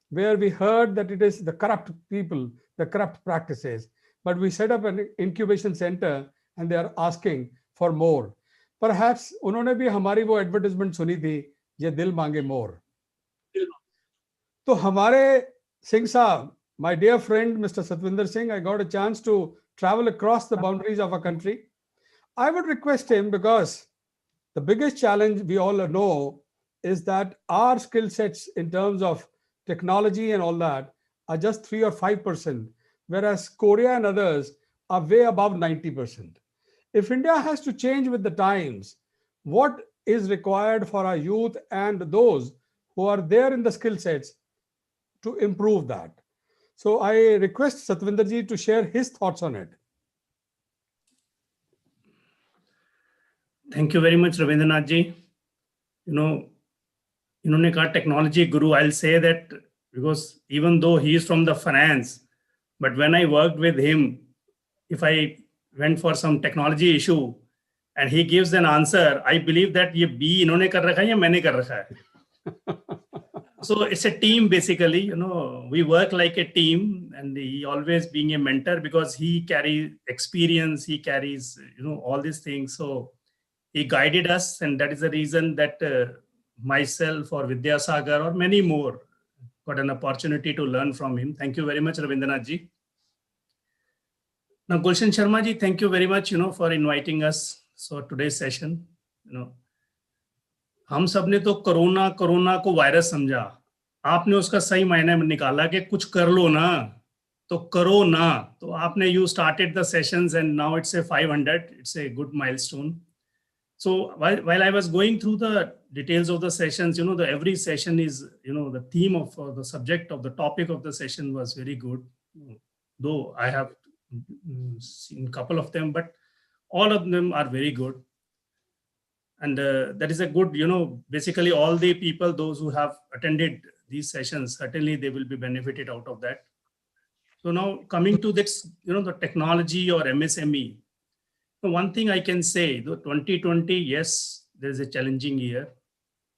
where we heard that it is the corrupt people, the corrupt practices. But we set up an incubation center and they are asking for more. Perhaps उन्होंने भी हमारी वो advertisement सुनी थी, ये दिल मांगे मोर. तो हमारे सिंह साहब, my dear friend Mr. Satwinder Singh, I got a chance to travel across the boundaries of our country. I would request him, because the biggest challenge we all know is that our skill sets in terms of technology and all that are just 3 or 5%, whereas Korea and others are way above 90%. If India has to change with the times, what is required for our youth and those who are there in the skill sets to improve that? So I request Satwinder ji to share his thoughts on it. Thank you very much, Ravindra ji. इन्होंने कहा technology guru. I'll say that because even though he is from the finance, but when I worked with him, if I went for some technology issue and he gives an answer, I believe that ये B इन्होंने कर रखा है या मैंने कर रखा है. So it's a team basically, we work like a team, and he always being a mentor because he carries experience, he carries, all these things. So he guided us, and that is the reason that myself or Vidya Sagar or many more got an opportunity to learn from him. Thank you very much, Ravindra ji. Now, Gulshan Sharma ji, thank you very much, for inviting us. So today's session, हम सब ने तो corona को virus समझा. आपने उसका सही मायने में निकाला कि कुछ कर लो ना, तो करो ना. तो आपने you started the sessions and now it's a 500. It's a good milestone. So while I was going through the details of the sessions, the every session is, the theme of the subject of the topic of the session was very good. Though I have seen a couple of them, but all of them are very good. And that is a good, basically all the people, those who have attended these sessions, certainly they will be benefited out of that. So now coming to this, the technology or MSME. So one thing I can say, though 2020, yes, there is a challenging year,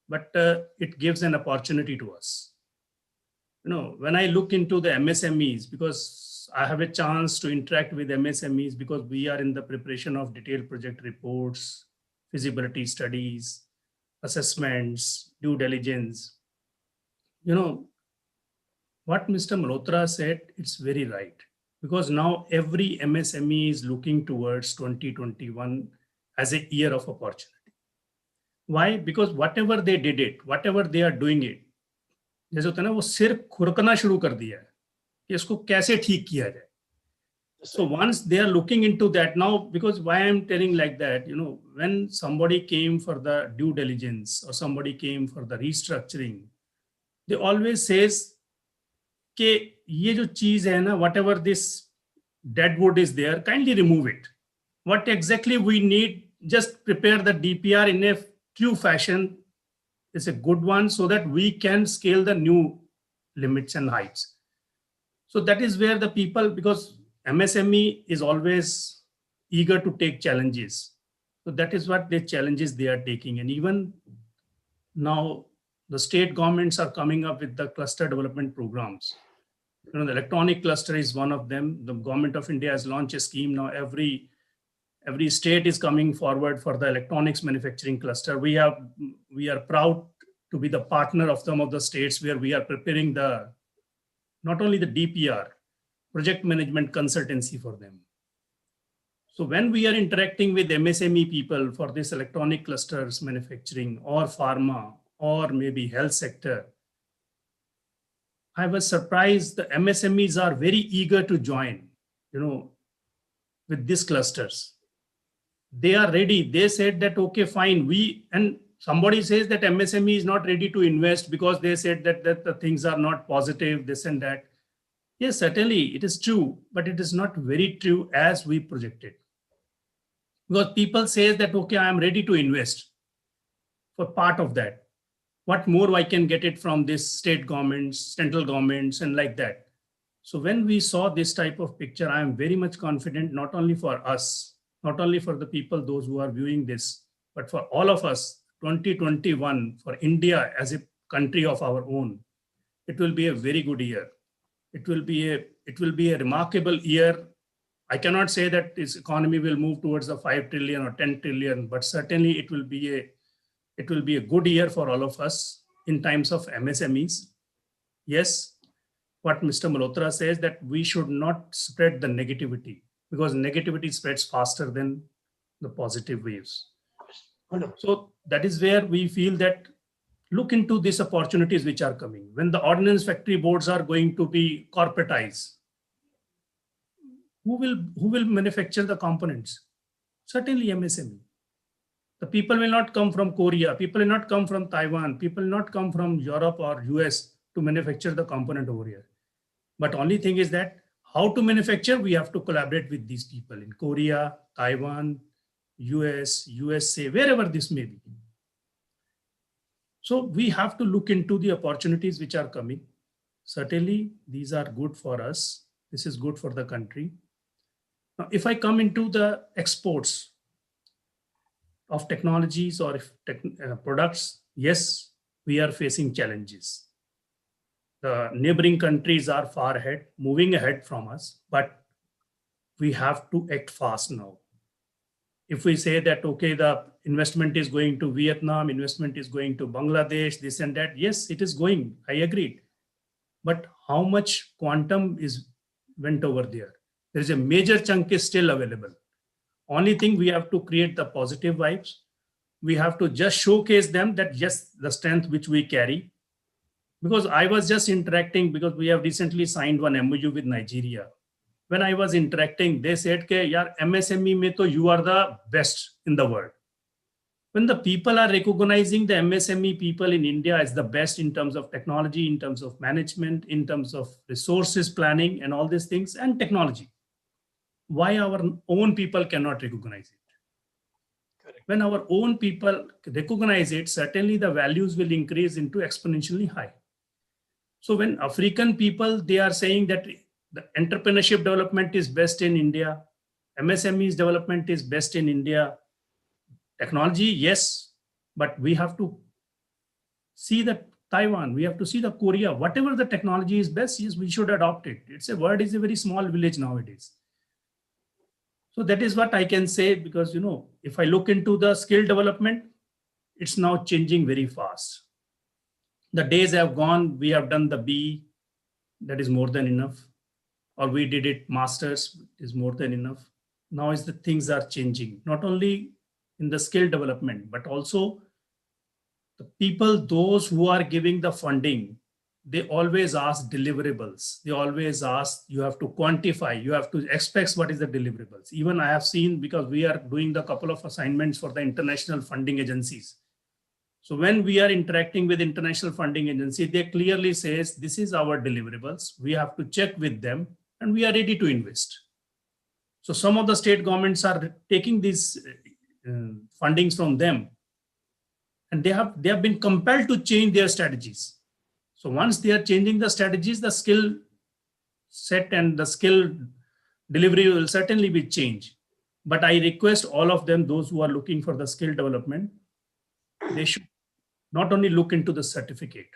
but it gives an opportunity to us. When I look into the MSMEs, because I have a chance to interact with MSMEs because we are in the preparation of detailed project reports, feasibility studies, assessments, due diligence. What Mr. Malhotra said, it's very right. Because now every MSME is looking towards 2021 as a year of opportunity. Why? Because whatever they did it, whatever they are doing it, जैसे होता है ना, वो सिर खुरकना शुरू कर दिया है कि इसको कैसे ठीक किया जाए. So once they are looking into that now, because why I'm telling like that, when somebody came for the due diligence or somebody came for the restructuring, they always says कि ये जो चीज है ना, whatever this dead wood is there, kindly remove it. What exactly we need, just prepare the DPR in a true fashion. It's a good one so that we can scale the new limits and heights. So that is where the people, because MSME is always eager to take challenges. So that is what the challenges they are taking. And even now, the state governments are coming up with the cluster development programs. The electronic cluster is one of them. The government of India has launched a scheme now. Every state is coming forward for the electronics manufacturing cluster. We are proud to be the partner of some of the states where we are preparing not only the DPR, project management consultancy for them. So when we are interacting with MSME people for this electronic clusters manufacturing or pharma or maybe health sector, I was surprised the MSMEs are very eager to join, with these clusters. They are ready. They said that, okay, fine. And somebody says that MSME is not ready to invest because they said that the things are not positive, this and that. Yes, certainly it is true, but it is not very true as we projected. Because people say that, okay, I am ready to invest for part of that. What more I can get it from this state governments, central governments, and like that. So when we saw this type of picture, I am very much confident, not only for us, not only for the people, those who are viewing this, but for all of us, 2021, for India as a country of our own, it will be a very good year. It will be a remarkable year. I cannot say that this economy will move towards the 5 trillion or 10 trillion, but certainly it will be a good year for all of us in times of MSMEs. Yes, what Mr. Malhotra says, that we should not spread the negativity, because negativity spreads faster than the positive waves. So that is where we feel that look into these opportunities which are coming. When the ordnance factory boards are going to be corporatized, who will manufacture the components? Certainly MSME. The people will not come from Korea, people will not come from Taiwan, people will not come from Europe or US to manufacture the component over here. But only thing is that how to manufacture, we have to collaborate with these people in Korea, Taiwan, US, USA, wherever this may be. So we have to look into the opportunities which are coming. Certainly, these are good for us. This is good for the country. Now, if I come into the exports of technologies or products, yes, we are facing challenges. The neighboring countries are far ahead, moving ahead from us, but we have to act fast now. If we say that, okay, the investment is going to Vietnam, investment is going to Bangladesh, this and that, yes, it is going, I agree. But how much quantum went over there? There is a major chunk is still available. Only thing, we have to create the positive vibes. We have to just showcase them that yes, the strength which we carry. Because I was just interacting, because we have recently signed one MOU with Nigeria. When I was interacting, they said, "Yaar, MSME mein to you are the best in the world." When the people are recognizing the MSME people in India as the best in terms of technology, in terms of management, in terms of resources planning and all these things, and technology, why our own people cannot recognize it? Correct. When our own people recognize it, certainly the values will increase into exponentially high. So when African people, they are saying that the entrepreneurship development is best in India, MSMEs development is best in India, technology, yes, but we have to see that Taiwan, we have to see the Korea, whatever the technology is best, yes, we should adopt it. It's a word is a very small village nowadays. So that is what I can say, because, if I look into the skill development, it's now changing very fast. The days have gone, we have done the B, that is more than enough. Or we did it masters, is more than enough. Now is the things are changing, not only in the skill development, but also the people, those who are giving the funding, they always ask deliverables. They always ask, you have to quantify, you have to expect what is the deliverables. Even I have seen, because we are doing the couple of assignments for the international funding agencies. So when we are interacting with international funding agency, they clearly says, this is our deliverables. We have to check with them and we are ready to invest. So some of the state governments are taking these fundings from them, and they have been compelled to change their strategies. So once they are changing the strategies, the skill set and the skill delivery will certainly be changed. But I request all of them, those who are looking for the skill development, they should not only look into the certificate,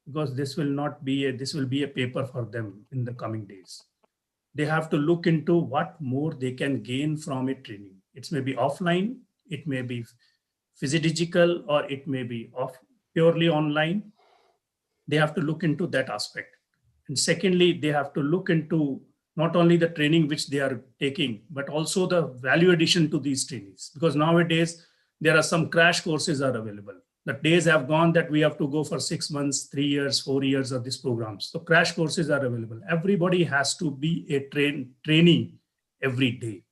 because this will be a paper for them in the coming days. They have to look into what more they can gain from a training. It may be offline, it may be physical, or it may be purely online. They have to look into that aspect. And secondly, they have to look into not only the training which they are taking, but also the value addition to these trainings. Because nowadays, there are some crash courses are available. The days have gone that we have to go for 6 months, 3 years, 4 years of these programs. So crash courses are available. Everybody has to be a trainee every day.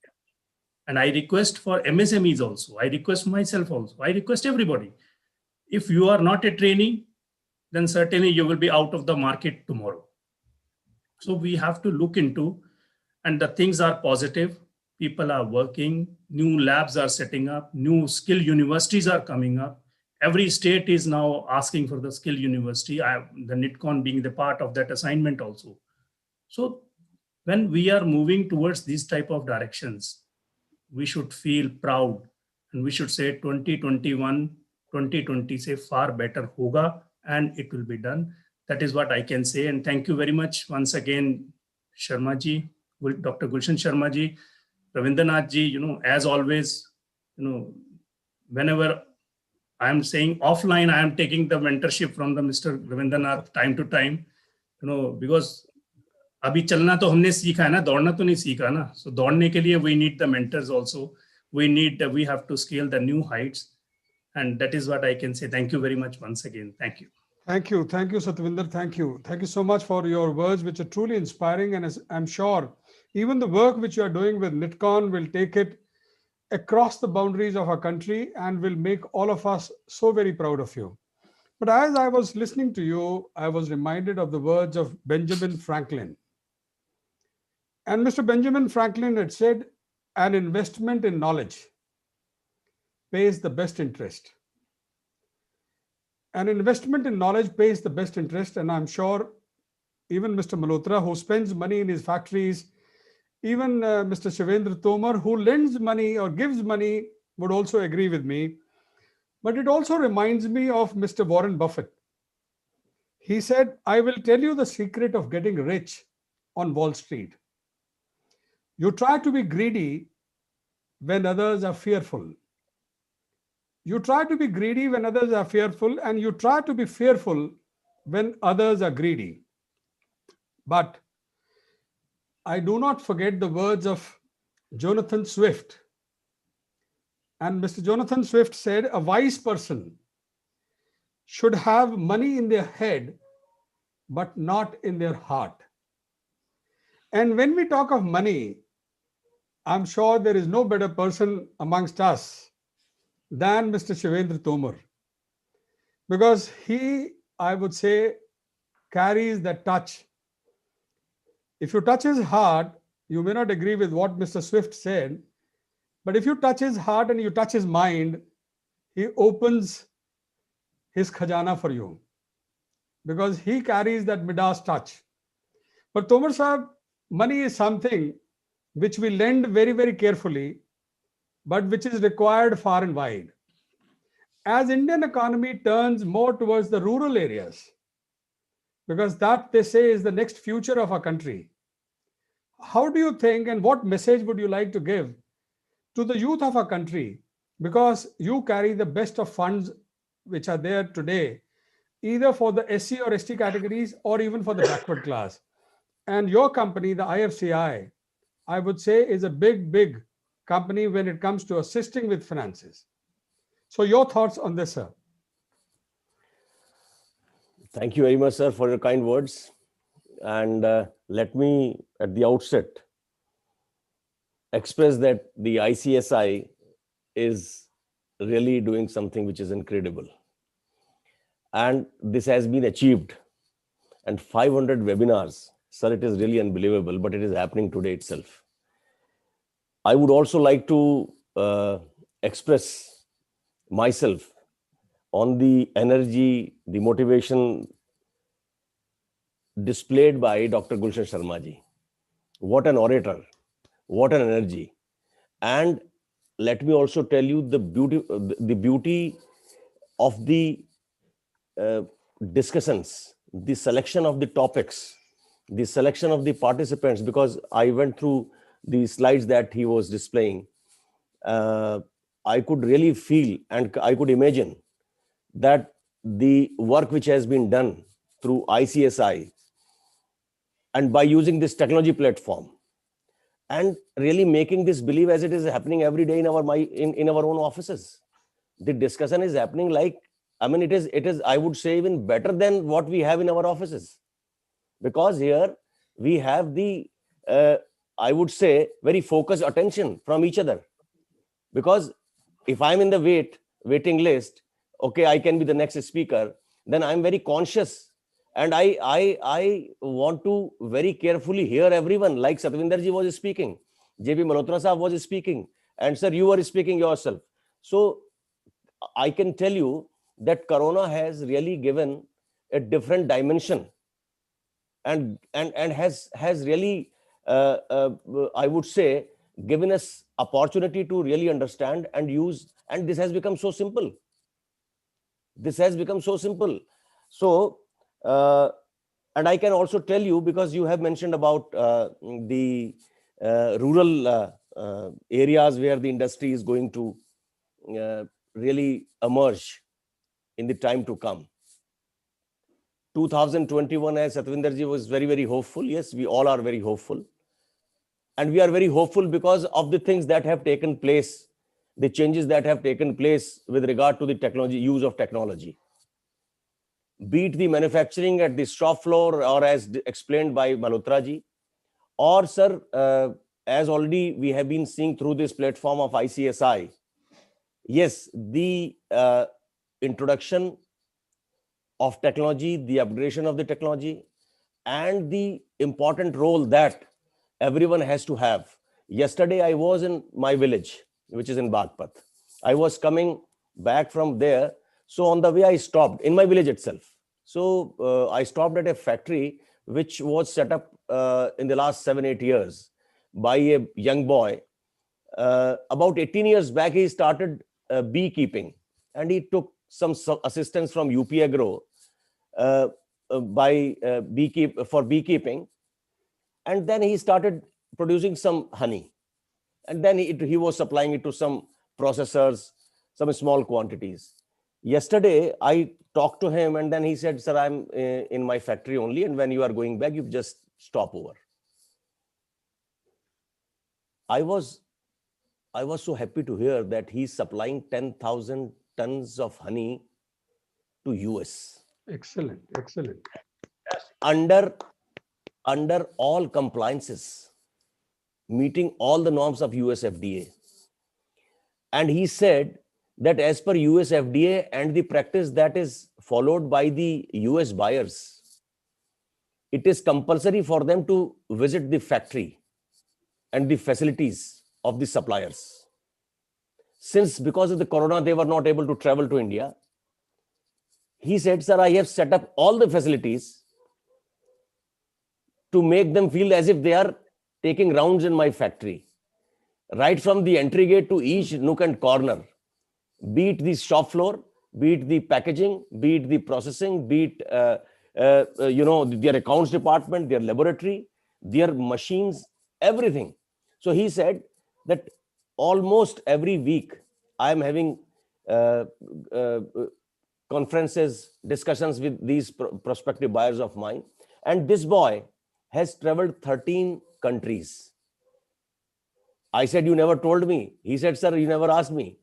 And I request for MSMEs also. I request myself also. I request everybody. If you are not a trainee, then certainly you will be out of the market tomorrow. So we have to look into, and the things are positive. People are working, new labs are setting up, new skill universities are coming up. Every state is now asking for the skill university, the NITCON being the part of that assignment also. So when we are moving towards these type of directions, we should feel proud and we should say 2021, 2020 say far better hoga and it will be done. That is what I can say. And thank you very much once again, Sharma ji, Dr. Gulshan Sharma ji, Ravindra ji, as always, whenever I am saying offline, I am taking the mentorship from the Mr. Ravindra time to time, because अभी चलना तो हमने सीखा है ना, दौड़ना तो नहीं सीखा ना. So दौड़ने के लिए we need the mentors also. We have to scale the new heights. And that is what I can say. Thank you very much once again. Thank you. Thank you, Satvinder. Thank you so much for your words, which are truly inspiring. And as I'm sure even the work which you are doing with NITCON will take it across the boundaries of our country and will make all of us so very proud of you. But as I was listening to you, I was reminded of the words of Benjamin Franklin. And Mr. Benjamin Franklin had said, an investment in knowledge pays the best interest. An investment in knowledge pays the best interest. And I'm sure even Mr. Malhotra, who spends money in his factories, even Mr. Shivendra Tomar, who lends money or gives money, would also agree with me. But it also reminds me of Mr. Warren Buffett. He said, I will tell you the secret of getting rich on Wall Street. You try to be greedy when others are fearful. You try to be greedy when others are fearful, and you try to be fearful when others are greedy. But I do not forget the words of Jonathan Swift. And Mr. Jonathan Swift said, a wise person should have money in their head, but not in their heart. And when we talk of money, I'm sure there is no better person amongst us than Mr. Shivendra Tomar, because he, I would say, carries that touch. If you touch his heart, you may not agree with what Mr. Swift said, but if you touch his heart and you touch his mind, he opens his khajana for you, because he carries that Midas touch. But Tomar Sahab, money is something which we lend very, very carefully, but which is required far and wide. As Indian economy turns more towards the rural areas, because that, they say, is the next future of our country, how do you think and what message would you like to give to the youth of our country? Because you carry the best of funds which are there today, either for the SC or ST categories or even for the backward class. And your company, the IFCI, I would say, is a big, big company when it comes to assisting with finances. So your thoughts on this, sir? Thank you very much, sir, for your kind words. And let me, at the outset, express that the ICSI is really doing something which is incredible. And this has been achieved. And 500 webinars, sir, it is really unbelievable, but it is happening today itself. I would also like to express myself on the energy, the motivation displayed by Dr. Gulshan Sharma ji. What an orator, what an energy. And let me also tell you the beauty of the discussions, the selection of the topics, the selection of the participants, because I went through the slides that he was displaying. I could really feel and I could imagine that the work which has been done through ICSI and by using this technology platform and really making this believe as it is happening every day in our own offices. The discussion is happening like, I mean, it is, I would say, even better than what we have in our offices. Because here we have the, I would say, very focused attention from each other. Because if I'm in the waiting list, okay, I can be the next speaker, then I'm very conscious. And I want to very carefully hear everyone, like Satvinder ji was speaking. JP Malhotra sahab was speaking, and sir, you were speaking yourself. So I can tell you that Corona has really given a different dimension, and has really, I would say, given us opportunity to really understand and use, and this has become so simple. This has become so simple. So, and I can also tell you, because you have mentioned about the rural areas where the industry is going to really emerge in the time to come. 2021, as Ravindra ji was very, very hopeful. Yes, we all are very hopeful. And we are very hopeful because of the things that have taken place, the changes that have taken place with regard to the technology, use of technology. Be it the manufacturing at the shop floor, or as explained by Malhotra ji, or sir, as already we have been seeing through this platform of ICSI, yes, the introduction of technology, the upgradation of the technology, and the important role that everyone has to have. Yesterday, I was in my village, which is in Bagpat. I was coming back from there. So on the way, I stopped in my village itself. So I stopped at a factory which was set up in the last 7-8 years by a young boy. About 18 years back, he started beekeeping, and he took some assistance from UP Agro for beekeeping, and then he started producing some honey, and then he was supplying it to some processors, some small quantities. Yesterday, I talked to him, and then he said, sir, I'm in my factory only, and when you are going back, you just stop over. I was so happy to hear that he's supplying 10,000 tons of honey to US. Excellent, excellent. Under all compliances, meeting all the norms of US FDA. And he said that as per US FDA and the practice that is followed by the US buyers, it is compulsory for them to visit the factory and the facilities of the suppliers. Since because of the corona, they were not able to travel to India, he said, sir, I have set up all the facilities to make them feel as if they are taking rounds in my factory. Right from the entry gate to each nook and corner, be it the shop floor, be it the packaging, be it the processing, be it their accounts department, their laboratory, their machines, everything. So he said that almost every week I am having conferences, discussions with these prospective buyers of mine. And this boy has traveled 13 countries. I said, you never told me. He said, sir, you never asked me.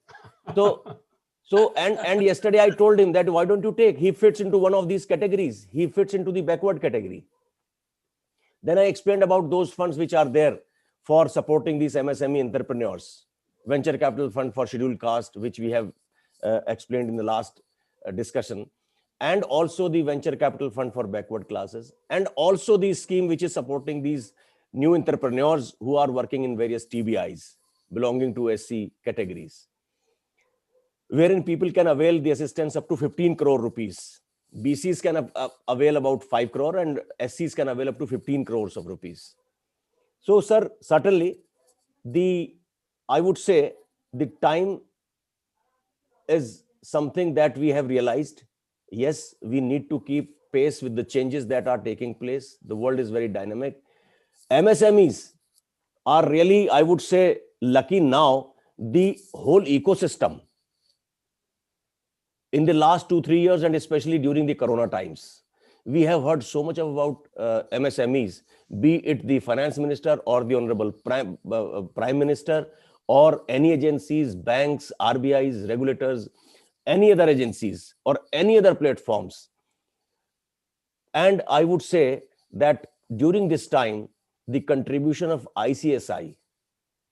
And yesterday I told him that why don't you take? He fits into one of these categories. He fits into the backward category. Then I explained about those funds which are there for supporting these MSME entrepreneurs. Venture capital fund for scheduled caste, which we have explained in the last discussion. And also the venture capital fund for backward classes. And also the scheme which is supporting these new entrepreneurs who are working in various TBIs belonging to SC categories, wherein people can avail the assistance up to 15 crore rupees. BCs can avail about 5 crore and SCs can avail up to 15 crores of rupees. So, sir, certainly I would say the time is something that we have realized. Yes, we need to keep pace with the changes that are taking place. The world is very dynamic. MSMEs are really, I would say, lucky now. The whole ecosystem in the last 2-3 years, and especially during the corona times, we have heard so much about MSMEs, be it the finance minister or the honorable prime minister or any agencies, banks, RBIs, regulators, any other agencies or any other platforms. And I would say that during this time, the contribution of ICSI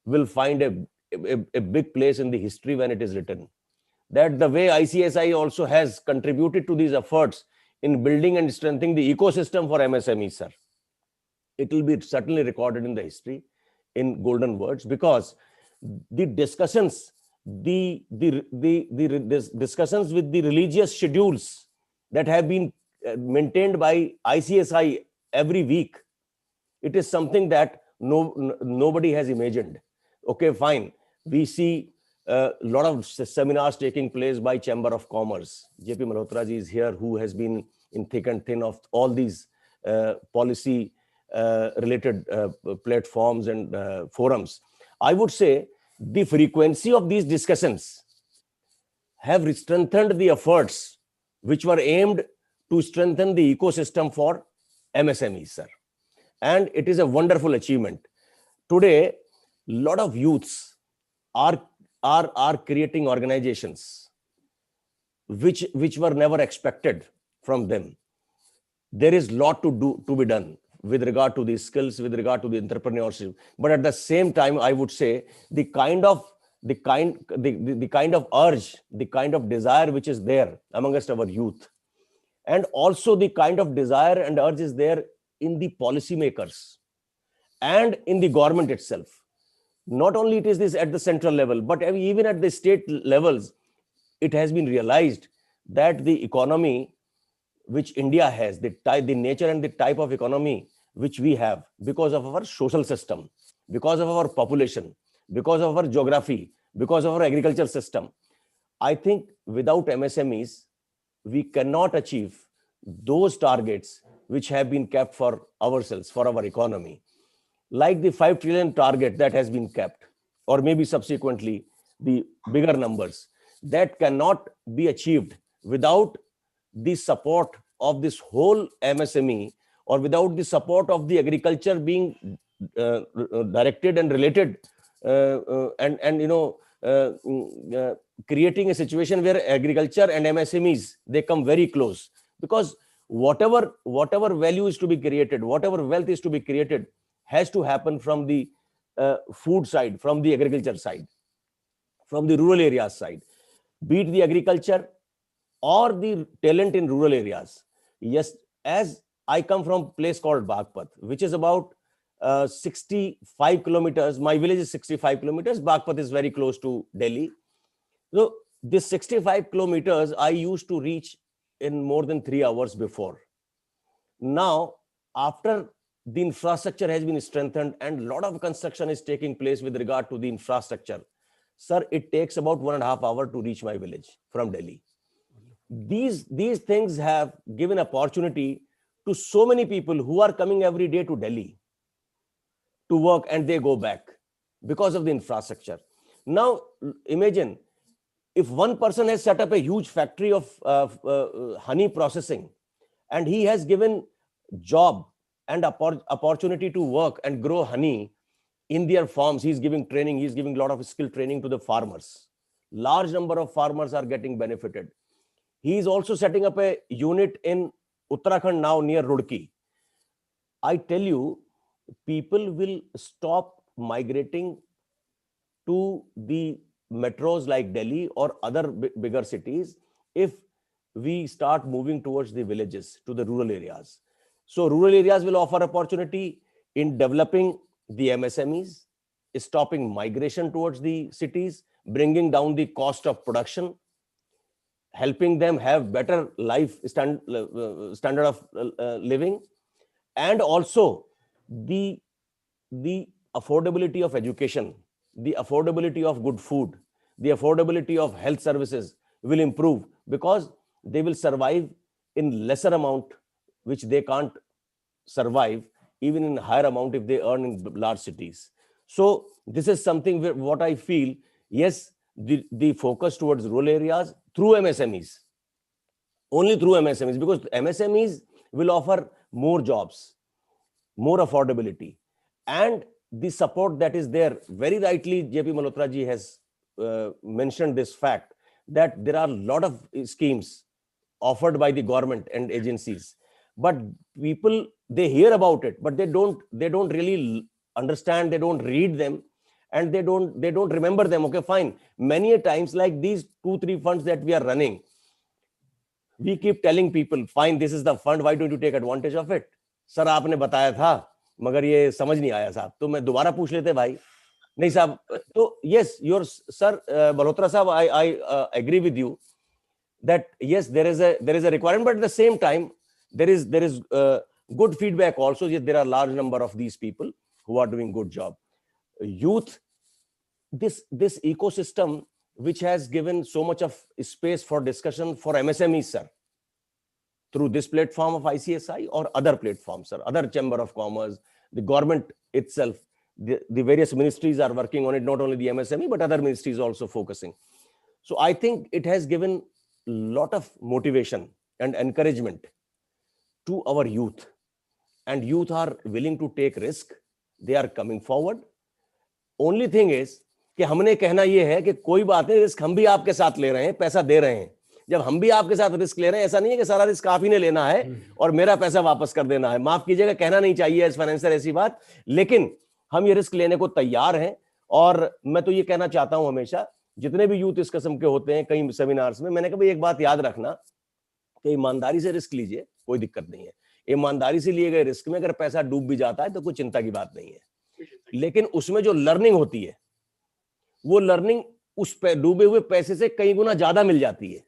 will find a big place in the history when it is written. That the way ICSI also has contributed to these efforts in building and strengthening the ecosystem for MSMEs, sir, it will be certainly recorded in the history. in golden words, because the discussions, discussions with the religious schedules that have been maintained by ICSI every week, it is something that nobody has imagined. Okay, fine. We see a lot of seminars taking place by Chamber of Commerce. JP Malhotra ji is here, who has been in thick and thin of all these policy related platforms and forums. I would say the frequency of these discussions have strengthened the efforts which were aimed to strengthen the ecosystem for MSMEs, sir. And it is a wonderful achievement. Today, a lot of youths are creating organizations which were never expected from them. There is a lot to be done with regard to these skills, with regard to the entrepreneurship. But at the same time, I would say the kind of urge, the kind of desire which is there amongst our youth, and also the kind of desire and urge is there in the policymakers and in the government itself. Not only it is this at the central level, but even at the state levels, it has been realized that the economy which India has, the nature and the type of economy which we have, because of our social system, because of our population, because of our geography, because of our agricultural system, I think without MSMEs, we cannot achieve those targets which have been kept for ourselves, for our economy. Like the 5 trillion target that has been kept, or maybe subsequently the bigger numbers, that cannot be achieved without the support of this whole MSME, or without the support of the agriculture being directed and related, creating a situation where agriculture and MSMEs, they come very close. Because whatever value is to be created, whatever wealth is to be created, has to happen from the food side, from the agriculture side, from the rural areas side, be it the agriculture or the talent in rural areas. Yes, as I come from a place called Bagpat, which is about 65 kilometers. My village is 65 kilometers. Bagpat is very close to Delhi. So this 65 kilometers I used to reach in more than 3 hours before. Now, after the infrastructure has been strengthened and a lot of construction is taking place with regard to the infrastructure, sir, it takes about 1.5 hours to reach my village from Delhi. These things have given opportunity to so many people who are coming every day to Delhi to work, and they go back because of the infrastructure. Now, imagine if one person has set up a huge factory of honey processing, and he has given job and opportunity to work and grow honey in their farms. He's giving training, he's giving a lot of skill training to the farmers. Large number of farmers are getting benefited. He is also setting up a unit in Uttarakhand now near Roorkee. I tell you, people will stop migrating to the metros like Delhi or other bigger cities if we start moving towards the villages, to the rural areas. So rural areas will offer opportunity in developing the MSMEs, stopping migration towards the cities, bringing down the cost of production, helping them have better life standard of living, and also the affordability of education, the affordability of good food, the affordability of health services will improve, because they will survive in lesser amount, which they can't survive even in higher amount if they earn in large cities. So this is something where what I feel, yes, the focus towards rural areas through MSMEs, only through MSMEs, because MSMEs will offer more jobs, more affordability, and the support that is there. Very rightly, JP Malhotra ji has mentioned this fact that there are a lot of schemes offered by the government and agencies, but people, they hear about it, but they don't really understand, they don't read them, and they don't remember them. Okay, fine. Many a times, like these 2-3 funds that we are running, we keep telling people, fine, this is the fund, why don't you take advantage of it? Sir, aapne bataya tha मगर ये समझ नहीं आया साहब, तो मैं दोबारा पूछ लेते भाई। नहीं साहब, तो यस योर सर मल्होत्रा साहब, I agree with you that yes, there is a requirement, but at the same time there is good feedback also. Yes, there are large number of these people who are doing good job. Youth, this ecosystem which has given so much of space for discussion for MSMEs, sir, through this platform of ICSI or other platforms, sir, other chamber of commerce, the government itself, the various ministries are working on it, not only the MSME but other ministries also focusing. So I think it has given lot of motivation and encouragement to our youth, and youth are willing to take risk. They are coming forward. Only thing is कि हमने कहना ये है कि कोई बात नहीं, risk हम भी आपके साथ ले रहे हैं, पैसा दे रहे हैं। जब हम भी आपके साथ रिस्क ले रहे हैं, ऐसा नहीं है कि सारा रिस्क आप ही ने लेना है और मेरा पैसा वापस कर देना है। माफ कीजिएगा, कहना नहीं चाहिए एज फाइनेंसर ऐसी बात, लेकिन हम ये रिस्क लेने को तैयार हैं। और मैं तो ये कहना चाहता हूं, हमेशा जितने भी यूथ इस किस्म के होते हैं कई सेमिनार्स में, मैंने कहा भाई एक बात याद रखना कि ईमानदारी से रिस्क लीजिए, कोई दिक्कत नहीं है। ईमानदारी से लिए गए रिस्क में अगर पैसा डूब भी जाता है तो कोई चिंता की बात नहीं है, लेकिन उसमें जो लर्निंग होती है, वो लर्निंग उस डूबे हुए पैसे से कई गुना ज्यादा मिल जाती है।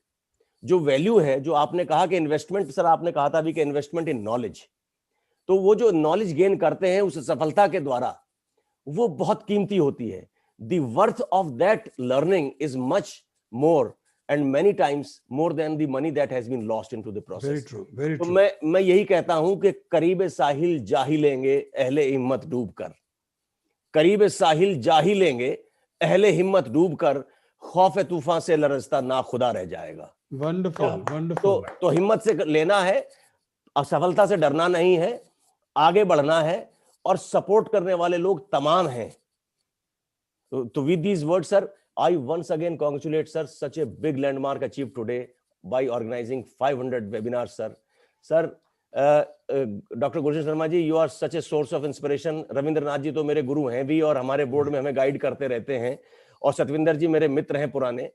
जो वैल्यू है, जो आपने कहा कि इन्वेस्टमेंट, सर आपने कहा था अभी कि इन्वेस्टमेंट इन नॉलेज, तो वो जो नॉलेज गेन करते हैं उस सफलता के द्वारा, वो बहुत कीमती होती है। The worth of that learning is much more and many times more than the money that has been lost into the process. Very true, very तो true. मैं यही कहता हूं कि करीब साहिल जा ही लेंगे अहले हिम्मत डूब कर, करीब साहिल जा ही लेंगे अहले हिम्मत डूब कर, खौफ तूफान से लरजता ना खुदा रह जाएगा। Wonderful, wonderful. तो हिम्मत से लेना है, असफलता से डरना नहीं है, आगे बढ़ना है, और सपोर्ट करने वाले लोग तमाम हैं। So with these words, sir, I once again congratulate, sir, such a big landmark achieved today by organizing 500 webinars, sir. Sir, Dr. Gulshan Sharma ji, you are such a source of inspiration. Ravindra Nath ji तो मेरे गुरु हैं भी और हमारे board में हमें guide करते रहते हैं, और सतविंदर जी मेरे मित्र हैं पुराने।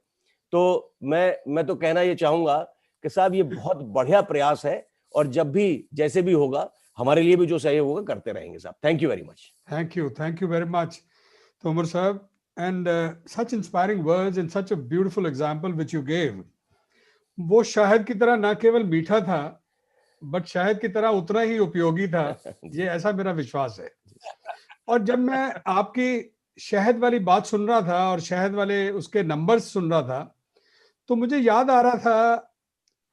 तो मैं तो कहना ये चाहूंगा कि साहब ये बहुत बढ़िया प्रयास है, और जब भी जैसे भी होगा हमारे लिए भी जो सहयोग होगा करते रहेंगे साहब। Thank you very much. Thank you very much, Tomar Sahab, and such inspiring words and such a beautiful example which you gave. वो शहद की तरह ना केवल मीठा था, बट शहद की तरह उतना ही उपयोगी था, ये ऐसा मेरा विश्वास है। और जब मैं आपकी शहद वाली बात सुन रहा था और शहद वाले उसके नंबर्स सुन रहा था, तो मुझे याद आ रहा था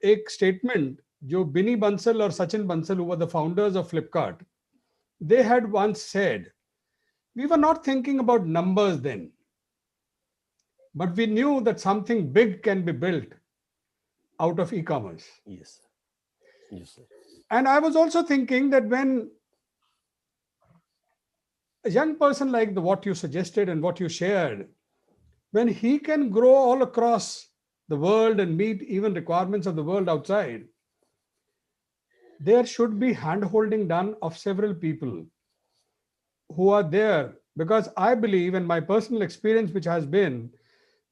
एक स्टेटमेंट जो बिनी बंसल और Sachin Bansal, who were the founders of Flipkart, they had once said, we were not thinking about numbers then, but we knew that something big can be built out of e-commerce. Yes, yes, sir. And I was also thinking that when a young person like what you suggested and what you shared, when he can grow all across the world and meet even requirements of the world outside, there should be hand-holding done of several people who are there, because I believe, in my personal experience which has been,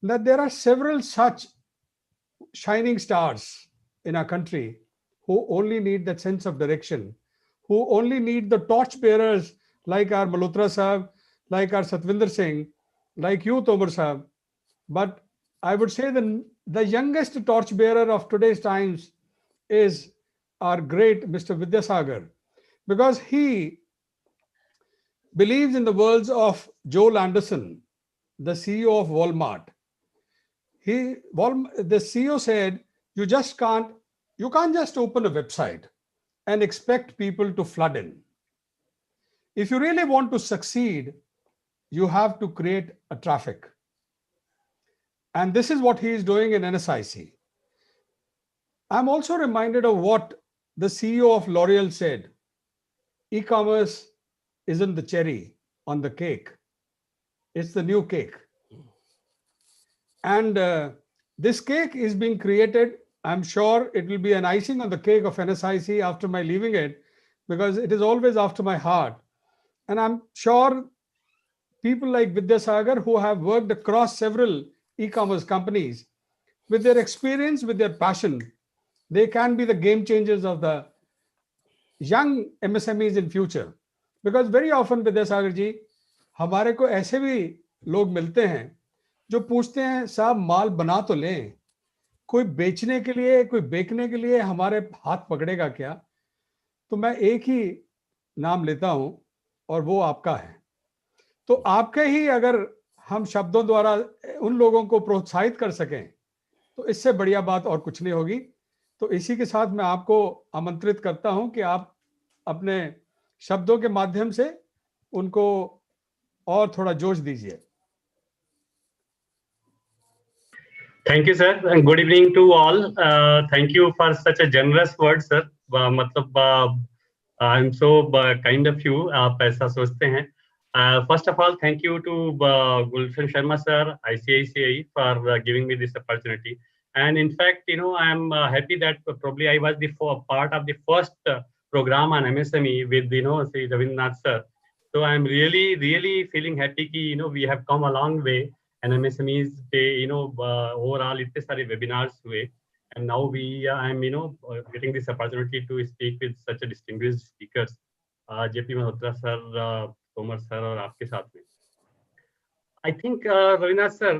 that there are several such shining stars in our country who only need that sense of direction, who only need the torch bearers like our Malhotra Sahab, like our Satvinder Singh, like you, Tomar Sahab. But I would say the youngest torch bearer of today's times is our great Mr. Vidyasagar, because he believes in the words of Joel Anderson, the CEO of Walmart. The CEO said, you can't just open a website and expect people to flood in. If you really want to succeed, you have to create a traffic. And this is what he is doing in NSIC. I'm also reminded of what the CEO of L'Oreal said. E-commerce isn't the cherry on the cake. It's the new cake. And this cake is being created. I'm sure it will be an icing on the cake of NSIC after my leaving it, because it is always after my heart. And I'm sure people like Vidyasagar, who have worked across several e-commerce companies, with their experience, with their passion, they can be the game changers of the young MSMEs in future. Because very often Vidyasagar ji, हमारे को ऐसे भी लोग मिलते हैं जो पूछते हैं साहब माल बना तो लें, कोई बेचने के लिए, कोई बेचने के लिए हमारे हाथ पकड़ेगा क्या? तो मैं एक ही नाम लेता हूं और वो आपका है। तो आपके ही अगर हम शब्दों द्वारा उन लोगों को प्रोत्साहित कर सकें तो इससे बढ़िया बात और कुछ नहीं होगी। तो इसी के साथ मैं आपको आमंत्रित करता हूं कि आप अपने शब्दों के माध्यम से उनको और थोड़ा जोश दीजिए। Thank you, sir, and good evening to all. Thank you for such a generous word, sir. मतलब I'm so kind of you. आप ऐसा सोचते हैं. First of all, thank you to Gulshan Sharma sir, ICSI, for giving me this opportunity. And in fact, you know, I'm happy that probably I was the part of the first program on MSME with, you know, say Ravindra sir. So I'm really, really feeling happy कि, you know, we have come a long way. And MSMEs पे, you know, overall इतने सारे webinars हुए, and now I'm, you know, getting this opportunity to speak with such a distinguished speakers, JP Malhotra sir, Tomar sir, और आपके साथ में. I think Ravindra sir,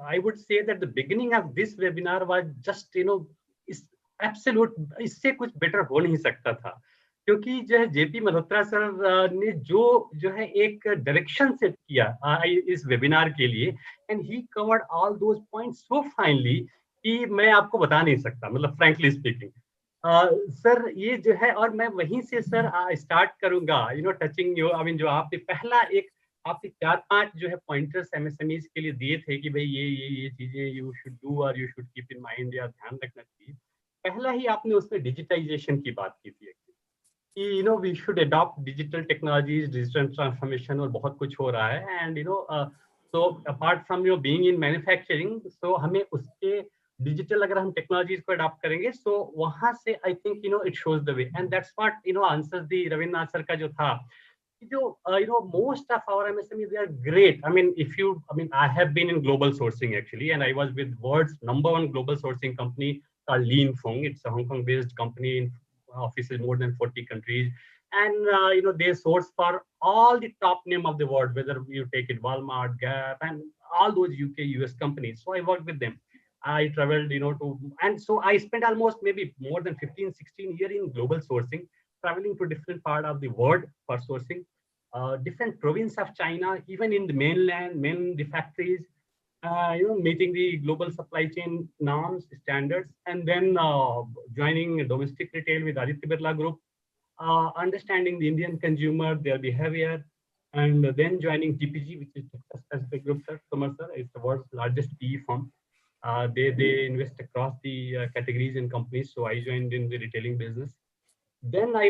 I would say that the beginning of this webinar was just, you know, is absolute, इससे कुछ better हो नहीं सकता था. क्योंकि जो है जेपी मल्होत्रा सर ने जो है एक डायरेक्शन सेट किया इस वेबिनार के लिए, and he covered all those points so finally कि मैं आपको बता नहीं सकता, मतलब फ्रैंकली स्पीकिंग. सर ये जो है, और मैं वहीं से सर स्टार्ट करूंगा, you know, touching you, I mean जो आपने पहला एक आपने 4-5 जो है पॉइंटर्स एमएसएमईज के लिए दिए थे कि भाई ये चीजें यू शुड डू और you should keep in mind या ध्यान रखना चाहिए. पहला ही आपने उसमें डिजिटाइजेशन की बात की थी कि you know we should adopt digital technologies, digital transformation, और बहुत कुछ हो रहा है. And you know so apart from your being in manufacturing, so हमें उसके डिजिटल अगर हम टेक्नोलॉजीज को अडॉप्ट करेंगे, सो वहां से I think you know it shows the way, and that's what you know answers the Ravindra sir का जो था, जो you know, most of our MSMEs, they are great. I mean, I have been in global sourcing actually, and I was with world's #1 global sourcing company called Lean Fung. It's a Hong Kong based company in offices more than 40 countries, and you know, they source for all the top name of the world, whether you take it Walmart, Gap, and all those UK US companies. So I worked with them. I traveled, you know, and so I spent almost maybe more than 15-16 years in global sourcing, traveling to different part of the world for sourcing, different province of China, even in the mainland, the factories, you know, meeting the global supply chain norms, standards, and then joining domestic retail with Aditya Birla Group, understanding the Indian consumer, their behavior, and then joining TPG, which is Texas Pacific Group, sir. Summer, sir, it's the world's largest PE firm. They invest across the categories and companies. So I joined in the retailing business. Then I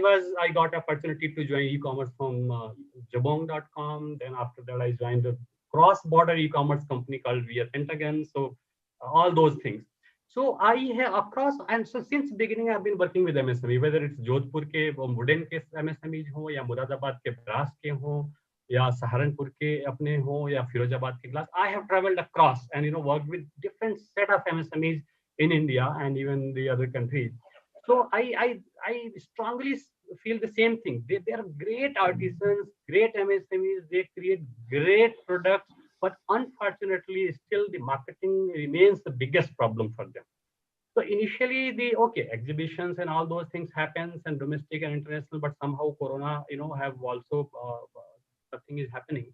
got opportunity to join e-commerce from Jabong.com. Then after that, I joined a cross-border e-commerce company called Via Pentagon. So all those things. So I have across, and so since beginning, I've been working with MSME, whether it's Jodhpur ke wooden ke MSMEs ho, ya Muradabad ke brass ke ho, या सहारनपुर के अपने हो, या फिरोजाबाद के glass. I have traveled across and you know worked with different set of MSMEs in India and even the other countries. So I strongly feel the same thing. They are great artisans, great MSMEs. They create great products, but unfortunately, still the marketing remains the biggest problem for them. So initially, the exhibitions and all those things happens, and domestic and international, but somehow Corona, you know, have also something is happening.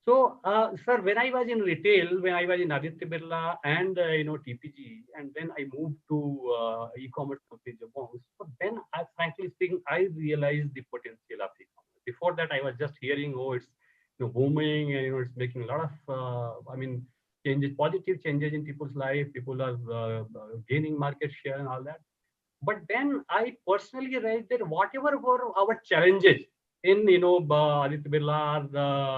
So, sir, when I was in retail, when I was in Aditya Birla and you know TPG, and then I moved to e-commerce company Jabong. So then, frankly speaking, I realized the potential of e-commerce. Before that, I was just hearing, oh, it's you know, booming, and you know, it's making a lot of, changes, positive changes in people's life. People are gaining market share and all that. But then I personally realized that whatever were our challenges in you know Aditya Birla,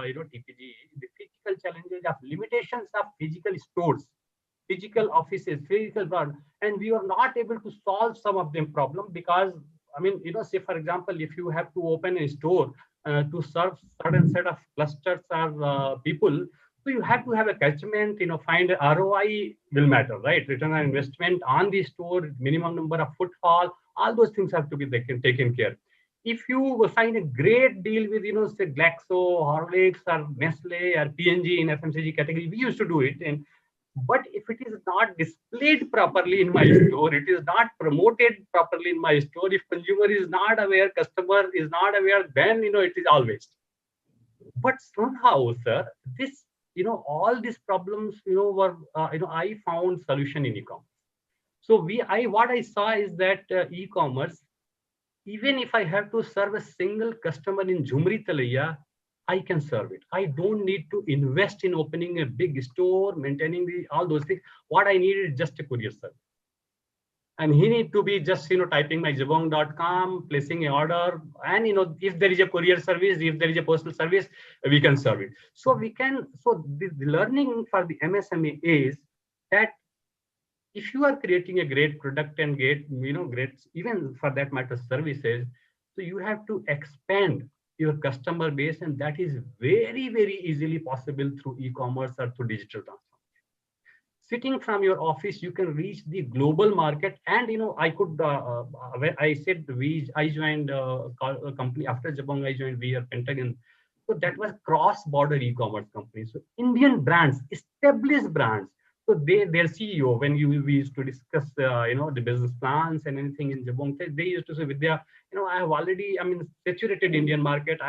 you know TPG, the physical challenges of limitations of physical stores, physical offices, physical brand, and we were not able to solve some of them problem because I mean you know say for example if you have to open a store to serve certain set of clusters of people, so you have to have a catchment, you know, find ROI will matter, right? Return on investment on the store, minimum number of footfall, all those things have to be taken care. if you sign a great deal with, say Glaxo, Horlicks, or Nestle, or P&G in FMCG category, we used to do it. And but if it is not displayed properly in my store, it is not promoted properly in my store, if consumer is not aware, customer is not aware, then it is all waste. But somehow, sir, this all these problems were I found solution in e-commerce. So what I saw is that e-commerce, even if I have to serve a single customer in Jhumri Talaiya, I can serve it. I don't need to invest in opening a big store, maintaining all those things. What I need is just a courier service. And he need to be just typing my jabong.com, placing an order, and if there is a courier service, if there is a postal service, we can serve it. So the learning for the MSME is that if you are creating a great product and great even for that matter services, so you have to expand your customer base, and that is very, very easily possible through e-commerce or through digital transformation. Sitting from your office, you can reach the global market. And I could I said I joined a company after Jabong. I joined Pentagon. So that was cross-border e-commerce company. So Indian brands, established brands. So their CEO, when we used to discuss the business plans and anything in Jabong, they used to say, Vidya, I have already, saturated Indian market.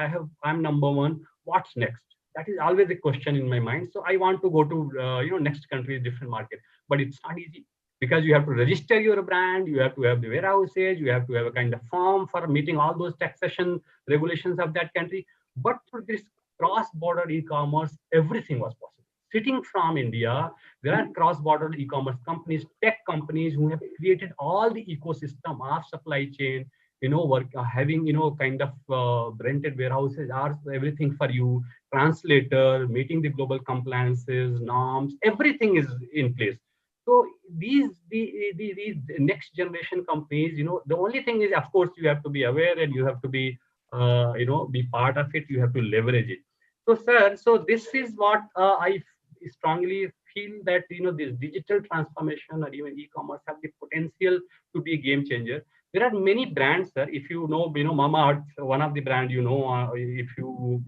I'm number one. What's next? That is always a question in my mind. So I want to go to next country, different market, but it's not easy because you have to register your brand, you have to have the warehouses, you have to have a kind of form for meeting all those taxation regulations of that country. But for this cross-border e-commerce, everything was possible. Sitting from India, there are cross-border e-commerce companies, tech companies who have created all the ecosystem of supply chain, having kind of rented warehouses, are everything for you, translator, meeting the global compliances, norms, everything is in place. So these next generation companies, the only thing is, of course, you have to be aware and you have to be be part of it. You have to leverage it. So sir, so this is what I strongly feel, that this digital transformation or even e-commerce have the potential to be a game changer. There are many brands, sir. If Mama Earth, one of the brand, if you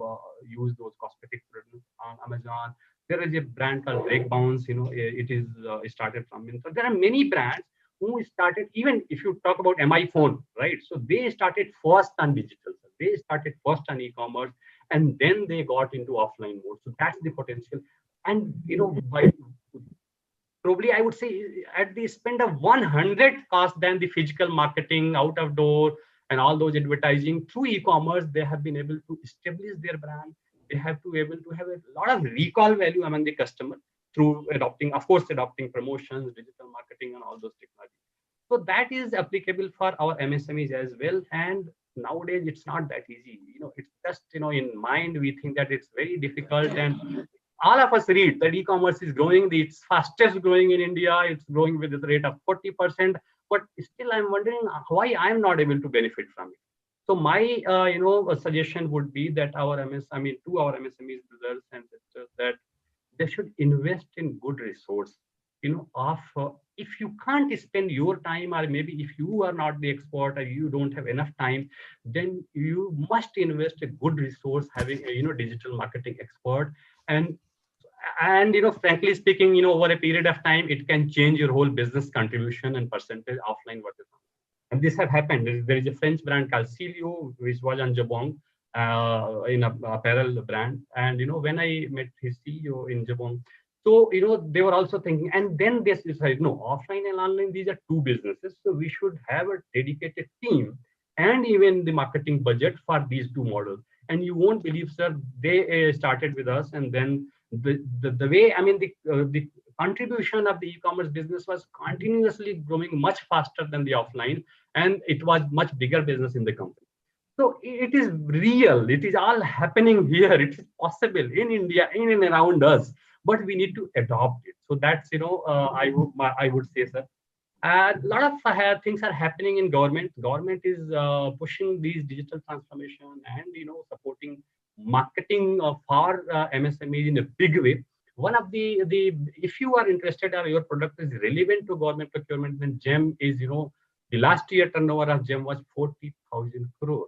use those cosmetic products on Amazon, there is a brand called Break Bounce. It is started from. So there are many brands who started. Even if you talk about MI phone, right? So they started first on digital. Sir. They started first on e-commerce, and then they got into offline mode. So that's the potential. And by probably I would say at the spend of 100 cost than the physical marketing out of door and all those advertising through e-commerce, they have been able to establish their brand. They have to able to have a lot of recall value among the customer through adopting promotions, digital marketing, and all those technologies. So that is applicable for our MSMEs as well. And nowadays it's not that easy. It's just in mind we think that it's very difficult, and all of us read that e-commerce is growing. It's fastest growing in India. It's growing with the rate of 40%. But still, I'm wondering why I'm not able to benefit from it. So my, a suggestion would be that to our MSMEs brothers and sisters, that they should invest in good resource. If you can't spend your time, or maybe if you are not the expert or you don't have enough time, then you must invest a good resource, having a digital marketing expert. And frankly speaking, over a period of time, it can change your whole business contribution and percentage offline versus online. And this have happened. There is a French brand called Cilio, which was on Jabong, in a apparel brand. And when I met his CEO in Jabong, so they were also thinking, and then they decided, no, offline and online, these are two businesses. So we should have a dedicated team and even the marketing budget for these two models. And you won't believe, sir, they started with us, and then the way, the contribution of the e-commerce business was continuously growing much faster than the offline, and it was much bigger business in the company. So it is real. It is all happening here. It is possible in India, in and around us, but we need to adopt it. So that's, I would say, sir. A lot of things are happening in government. Government is pushing these digital transformation and supporting marketing for MSMEs in a big way. One of the if you are interested or your product is relevant to government procurement, then GEM is the last year turnover of GEM was 40,000 crore.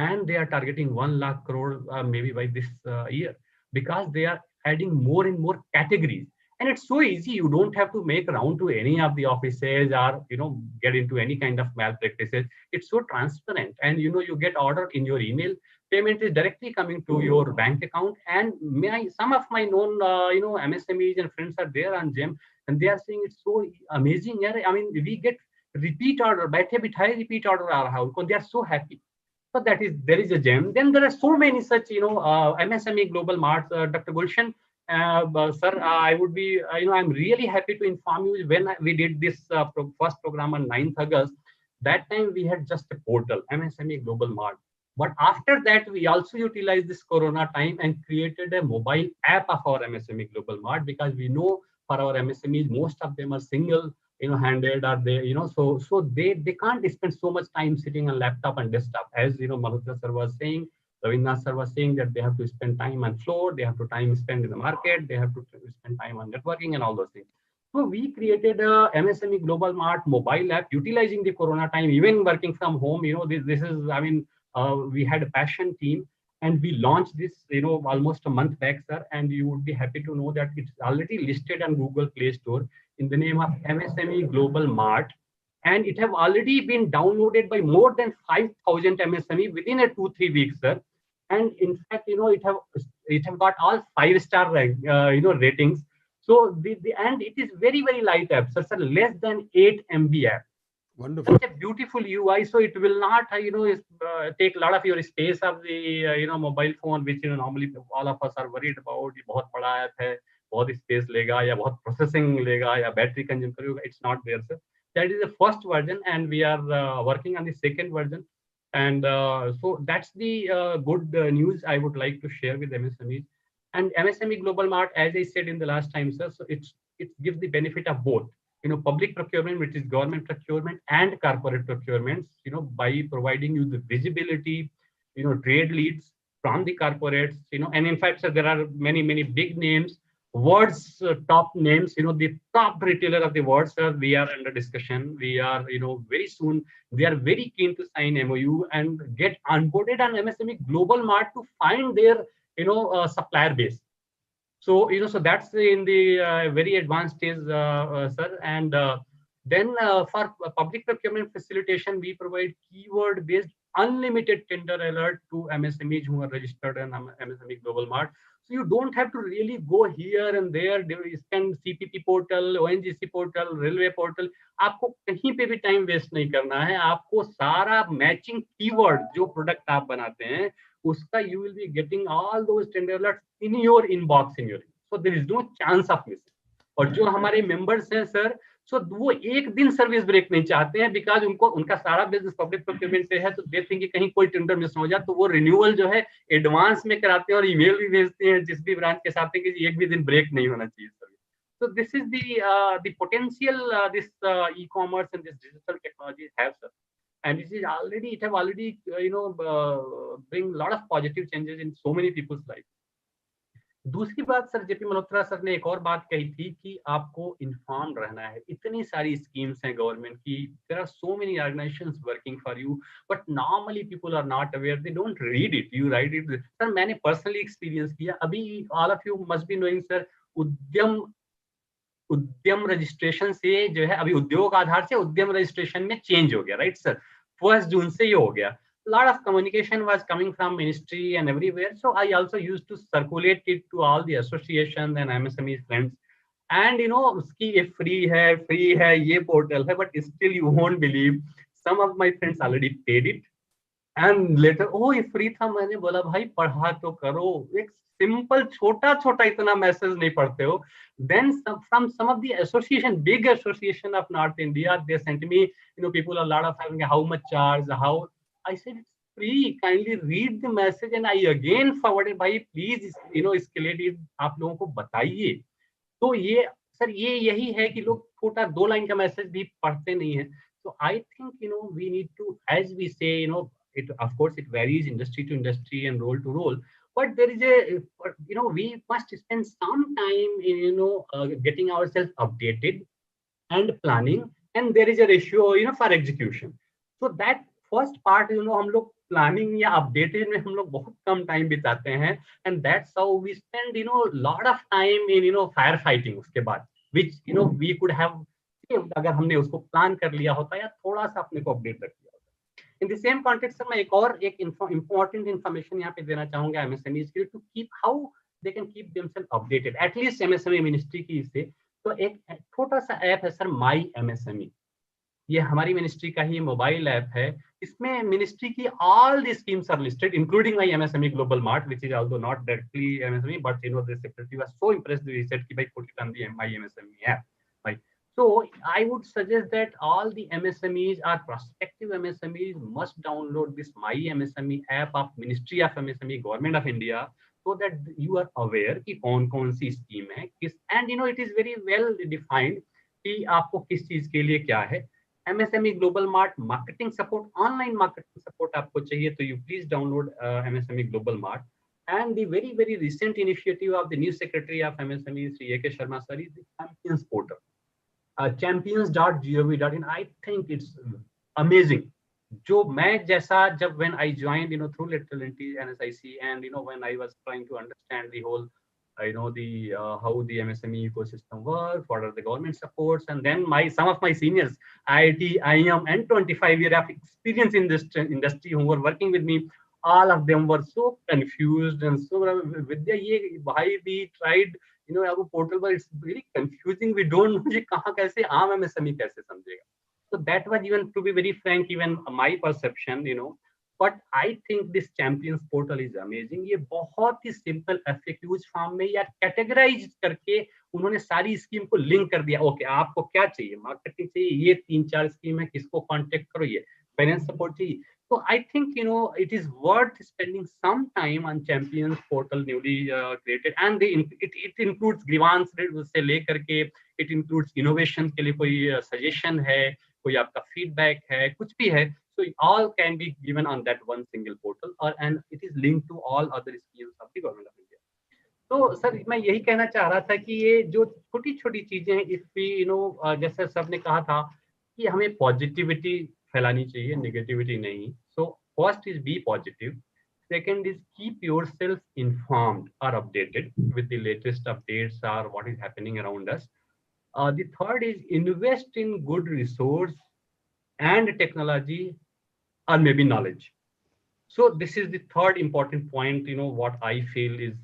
and they are targeting 1 lakh crore maybe by this year, because they are adding more and more categories. And it's so easy. You don't have to make round to any of the offices or get into any kind of malpractices. It's so transparent, and you get order in your email. Payment is directly coming to your bank account. And some of my known MSMEs and friends are there on GEM, and they are saying it's so amazing. I mean, we get repeat order, baithe bithai repeat order aa raha hai. They are so happy. So there is a gem. Then there are so many such MSME global marts. Dr. Gulshan, sir, I would be I'm really happy to inform you, when we did this first program on 9th August, that time we had just a portal, MSME Global Mart. But after that, we also utilized this Corona time and created a mobile app of our MSME Global Mart, because we know for our MSMEs, most of them are single handed, or they so they can't spend so much time sitting on laptop and desktop, as Malhotra sir was saying, Ravindra sir was saying, that they have to spend time on floor, they have to time spend in the market, they have to spend time on networking and all those things. So we created a MSME Global Mart mobile app utilizing the Corona time, even working from home. This is, we had a passion team, and we launched this almost a month back, sir, and you would be happy to know that it's already listed on Google Play Store in the name of MSME Global Mart, and it have already been downloaded by more than 5,000 MSME within a 2-3 weeks, sir. And in fact, it have got all 5-star ratings. So and it is very, very light app, sir, less than 8 MB app. Wonderful. Such a beautiful UI, so it will not take a lot of your space of the mobile phone, which normally all of us are worried about. ये बहुत बड़ा app है, बहुत space लेगा, या बहुत processing लेगा, या battery consume करेगा. It's not there, sir. That is the first version, and we are working on the second version. And so that's the good news I would like to share with MSMEs. And MSME Global Mart, as I said in the last time, sir, so it gives the benefit of both. Public procurement, which is government procurement, and corporate procurements, by providing you the visibility, trade leads from the corporates, and in fact, sir, there are many, many big names, words, top names, the top retailer of the world, sir, we are under discussion. We are, very soon, they are very keen to sign MOU and get onboarded on MSME Global Mart to find their, supplier base. So, so that's in the very advanced stage, sir. And then for public procurement facilitation, we provide keyword-based unlimited tender alert to MSMEs who are registered in MSME Global Mart. So you don't have to really go here and there, spend CPP portal, ONGC portal, railway portal. आपको कहीं पे भी time waste नहीं करना है. आपको सारा matching keyword जो product आप बनाते हैं, उसका you will be getting all those tender alerts in your inbox so there is no chance of missing. और जो हमारे members हैं sir, so वो एक दिन सर्विस ब्रेक नहीं चाहते हैं, बिकॉज उनका सारा बिजनेस पब्लिक प्रोक्योरमेंट पे है, तो दे थिंक कि कहीं कोई टेंडर मिस हो जाए, तो वो रिन्यूअल जो है एडवांस में कराते हैं और ईमेल भी भेजते हैं जिस भी ब्रांच के साथ है कि एक भी दिन ब्रेक नहीं होना चाहिए service. So this is the potential this e-commerce and this digital technologies have, sir. And it have already bring a lot of positive changes in so many people's life. दूसरी बात सर, जेपी मल्होत्रा सर ने एक और बात कही थी कि आपको इन्फॉर्म रहना है. इतनी सारी स्कीम्स हैं गवर्नमेंट की, there are so many organisations working for you, but normally people are not aware, they don't read it, you write it. Sir मैंने पर्सनली एक्सपीरियंस किया. अभी all of you must be knowing sir, Udyam registration से जो है, अभी उद्योग आधार से उद्यम रजिस्ट्रेशन में चेंज हो गया, राइट सर. 1 जून से ये हो गया. lot of communication was coming from ministry and everywhere, so I also used to circulate it to all the associations and MSME friends, and uski ye free hai ye portal hai, but still you won't believe some of my friends already paid it, and later oh ye free tha. मैंने बोला भाई पढ़ा तो करो, एक simple छोटा इतना message नहीं पढ़ते हो. Then from some of the association, big association of North India, they sent me, people a lot of having how much charge, how. I said it's free. Kindly read the message, and I again forwarded. भाई please escalate it. आप लोगों को बताइए. तो ये sir यही है कि लोग छोटा 2 लाइन का मैसेज भी पढ़ते नहीं है. So I think we need to, as we say, it of course it varies industry to industry and role to role, but there is a we must spend some time in getting ourselves updated and planning, and there is a ratio for execution. So that first part हम लोग planning या updated में हम लोग बहुत कम time बिताते हैं, and that's how we spend lot of time in fire fighting उसके बाद, व्हिच वी कुड हैव, अगर हमने उसको प्लान कर लिया होता या थोड़ा सा अपने को अपडेट रख लिया होता। In the same context sir, मैं एक इंपॉर्टेंट इन्फॉर्मेशन यहाँ पे देना चाहूंगा एमएसएमईज के लिए, to keep how they can keep themself updated, at least MSME ministry की से। तो एक छोटा सा ऐप है सर, माई एमएसएमई, ये हमारी मिनिस्ट्री का ही मोबाइल ऐप है। इसमें मिनिस्ट्री की all the schemes are listed, including my MSME global mart, which is also not directly MSME, but the secretary was so impressed, he said कि भाई put it on the my MSME app, right? So I would suggest that all the MSMEs or prospective MSMEs must download this My MSME app of Ministry of MSME, Government of India, so that you are aware कि कौन-कौन सी scheme है किस, and it is very well defined कि आपको किस चीज के लिए क्या है। MSME Global Mart marketing support, online marketing support आपको चाहिए तो you please download MSME Global Mart. And the very recent initiative of the new Secretary of MSME, Shri A.K. Sharma sir, is the Champions portal. Champions.gov.in. I think it's amazing. जो मैं जैसा जब when I joined through lateral entry NSIC, and when I was trying to understand the whole the how the MSME ecosystem works, what are the government supports, and then some of my seniors, IIT, IIM, and 25 years of experience in this industry who were working with me, all of them were so confused and so Vidya ye bhai, we tried our portal, but it's very confusing, we don't know ye kahan kaise aam MSME kaise samjhega. So that was, even to be very frank, even my perception, but I think this Champions portal is amazing. ये बहुत ही simple FAQs form में या categorise करके उन्होंने सारी scheme को link कर दिया। ओके, आपको क्या चाहिए, मार्केटिंग चाहिए, ये 3-4 स्कीम है, किसको कांटेक्ट करो, ये फाइनेंस सपोर्ट चाहिए। So I think it is worth spending some time on Champions portal newly created, and it includes grievance से लेकर के, it includes innovation के लिए कोई suggestion है, कोई आपका feedback है, कुछ भी है, so all can be given on that one single portal, and it is linked to all other schemes of the government of India. तो सर मैं यही कहना चाह रहा था कि ये जो छोटी छोटी चीजें हैं, इफ वी जैसे सर ने कहा था कि हमें पॉजिटिविटी फैलानी चाहिए, नेगेटिविटी नहीं। So first is be positive, second is keep yourself informed or updated with the latest updates or what is happening around us. The third is invest in good resource and technology or maybe knowledge. So this is the third important point, what I feel is.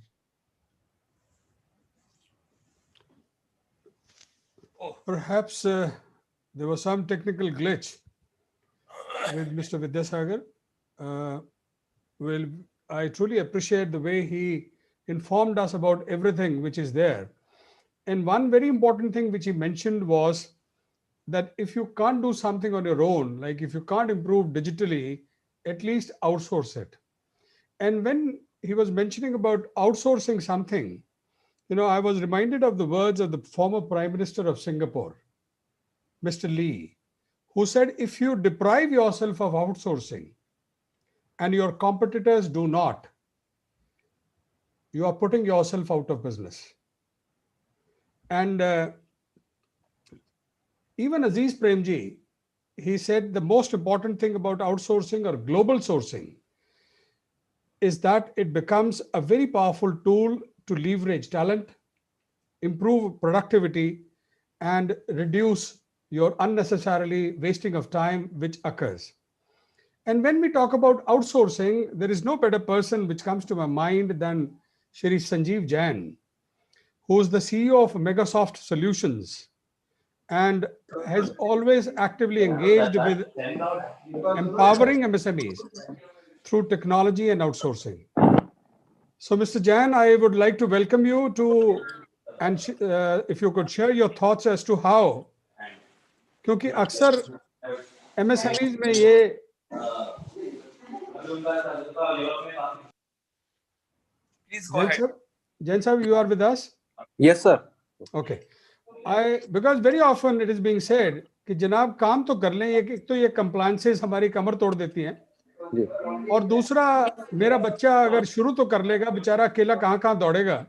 Perhaps there was some technical glitch with Mr. Vidyasagar. Well, I truly appreciate the way he informed us about everything which is there. And one very important thing which he mentioned was that if you can't do something on your own, like if you can't improve digitally, at least outsource it. And when he was mentioning about outsourcing something, I was reminded of the words of the former Prime Minister of Singapore, Mr. Lee, who said, if you deprive yourself of outsourcing and your competitors do not, you are putting yourself out of business. And even Aziz Premji, he said the most important thing about outsourcing or global sourcing is that it becomes a very powerful tool to leverage talent, improve productivity, and reduce your unnecessarily wasting of time which occurs. And when we talk about outsourcing, there is no better person which comes to my mind than Shri Sanjeev Jain, who is the CEO of Megasoft Solutions and has always actively engaged with empowering MSMEs through technology and outsourcing. So, Mr. Jain, I would like to welcome you to, and if you could share your thoughts as to how, क्योंकि अक्सर MSMEs में ये Please go ahead. Jain sir, you are with us? Yes, sir. Okay. Because very often it is being said कि जनाब काम तो कर लें, एक तो ये compliances हमारी कमर तोड़ देती हैं, और दूसरा मेरा बच्चा अगर शुरू तो कर लेगा, बेचारा अकेला कहाँ दौड़ेगा।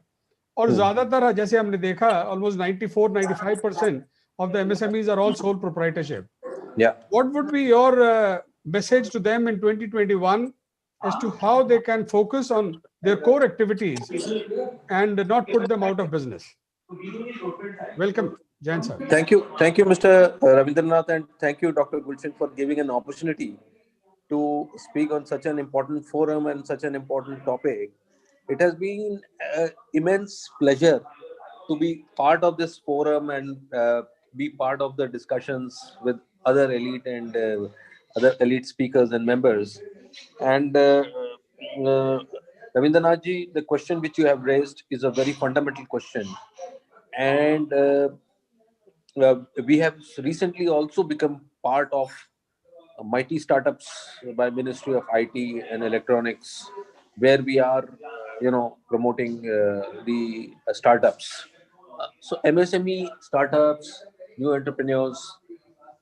और ज्यादातर जैसे हमने देखा almost 94-95% of the MSMEs are all sole proprietorship. Yeah. What would be your message to them in 2021 as to how they can focus on their core activities and not put them out of business. Welcome, Jain sir. Thank you, Mr. Ravindra, and thank you, Dr. Gulshan, for giving an opportunity to speak on such an important forum and such an important topic. It has been an immense pleasure to be part of this forum and be part of the discussions with other elite and other elite speakers and members. And Ravindranath ji, the question which you have raised is a very fundamental question. And we have recently also become part of mighty startups by Ministry of IT and Electronics, where we are, promoting the startups. So MSME startups, new entrepreneurs,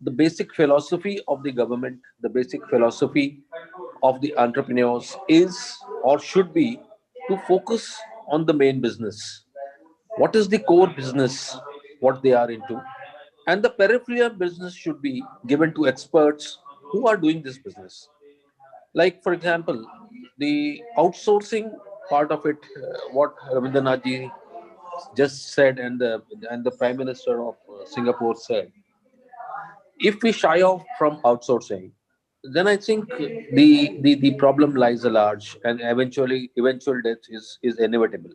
the basic philosophy of the government, the basic philosophy of the entrepreneurs is or should be to focus on the main business. What is the core business, what they are into? And the peripheral business should be given to experts who are doing this business. Like, for example, the outsourcing part of it, what Ravindra ji just said, and the Prime Minister of Singapore said, if we shy off from outsourcing, then I think the problem lies large, and eventual death is inevitable.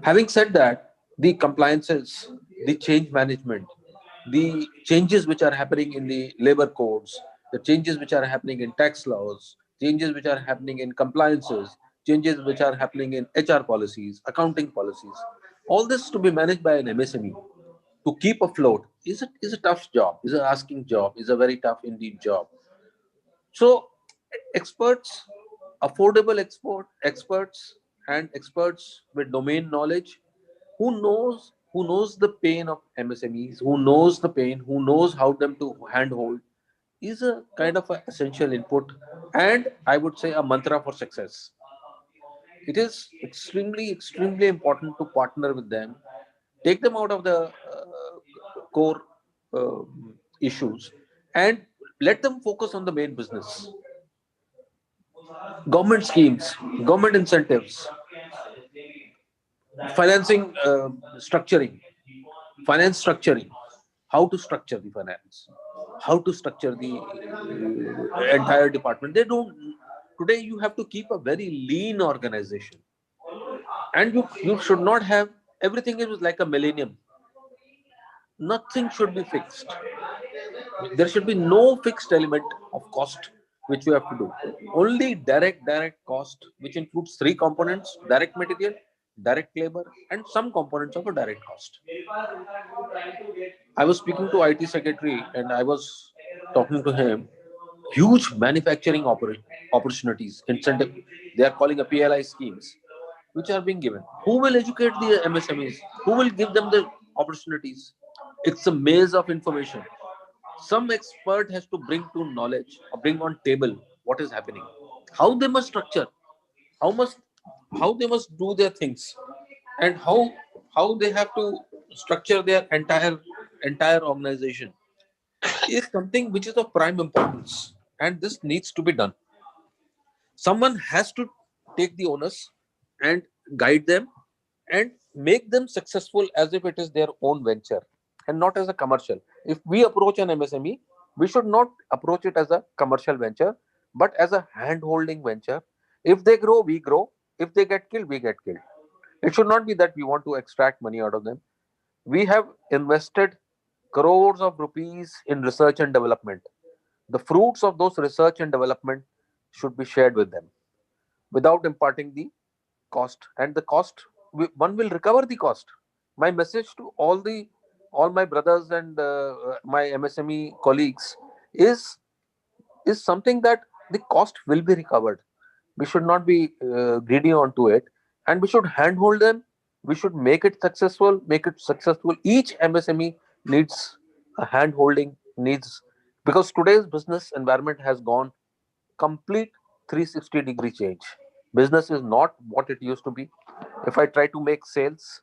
Having said that, the compliances, the change management, the changes which are happening in the labor codes, the changes which are happening in tax laws, changes which are happening in compliances, changes which are happening in HR policies, accounting policies, all this to be managed by an MSME to keep afloat is a tough job, is a asking job, is a very tough indeed job. So experts, affordable experts and experts with domain knowledge who knows the pain of MSMEs, who knows the pain, who knows how them to handhold is a kind of a essential input, and I would say a mantra for success. It is extremely important to partner with them, take them out of the core uh, issues, and let them focus on the main business. Government schemes, government incentives, financing, finance structuring, how to structure the finance, how to structure the entire department. They don't. Today, you have to keep a very lean organization, and you should not have everything is like a millennium. Nothing should be fixed. There should be no fixed element of cost which you have to do. Only direct cost, which includes three components: direct material, direct labor, and some components of a direct cost. I was speaking to IT secretary and I was talking to him. Huge manufacturing opportunities, incentive. They are calling a PLI schemes, which are being given. Who will educate the MSMEs? Who will give them the opportunities? It's a maze of information. Some expert has to bring to knowledge or bring on table what is happening, how they must structure, how must how they must do their things, and how they have to structure their entire organization is something which is of prime importance, and this needs to be done. Someone has to take the onus and guide them and make them successful as if it is their own venture and not as a commercial. If we approach an MSME, we should not approach it as a commercial venture, but as a hand holding venture. If they grow, we grow. If they get killed, we get killed. It should not be that we want to extract money out of them. We have invested crores of rupees in research and development. The fruits of those research and development should be shared with them without imparting the cost. And the cost, one will recover the cost. My message to all my brothers and my MSME colleagues is is something that the cost will be recovered. We should not be greedy onto it, and we should handhold them. We should make it successful. Make it successful. Each MSME needs a hand holding. Needs, because today's business environment has gone complete 360-degree change. Business is not what it used to be. If I try to make sales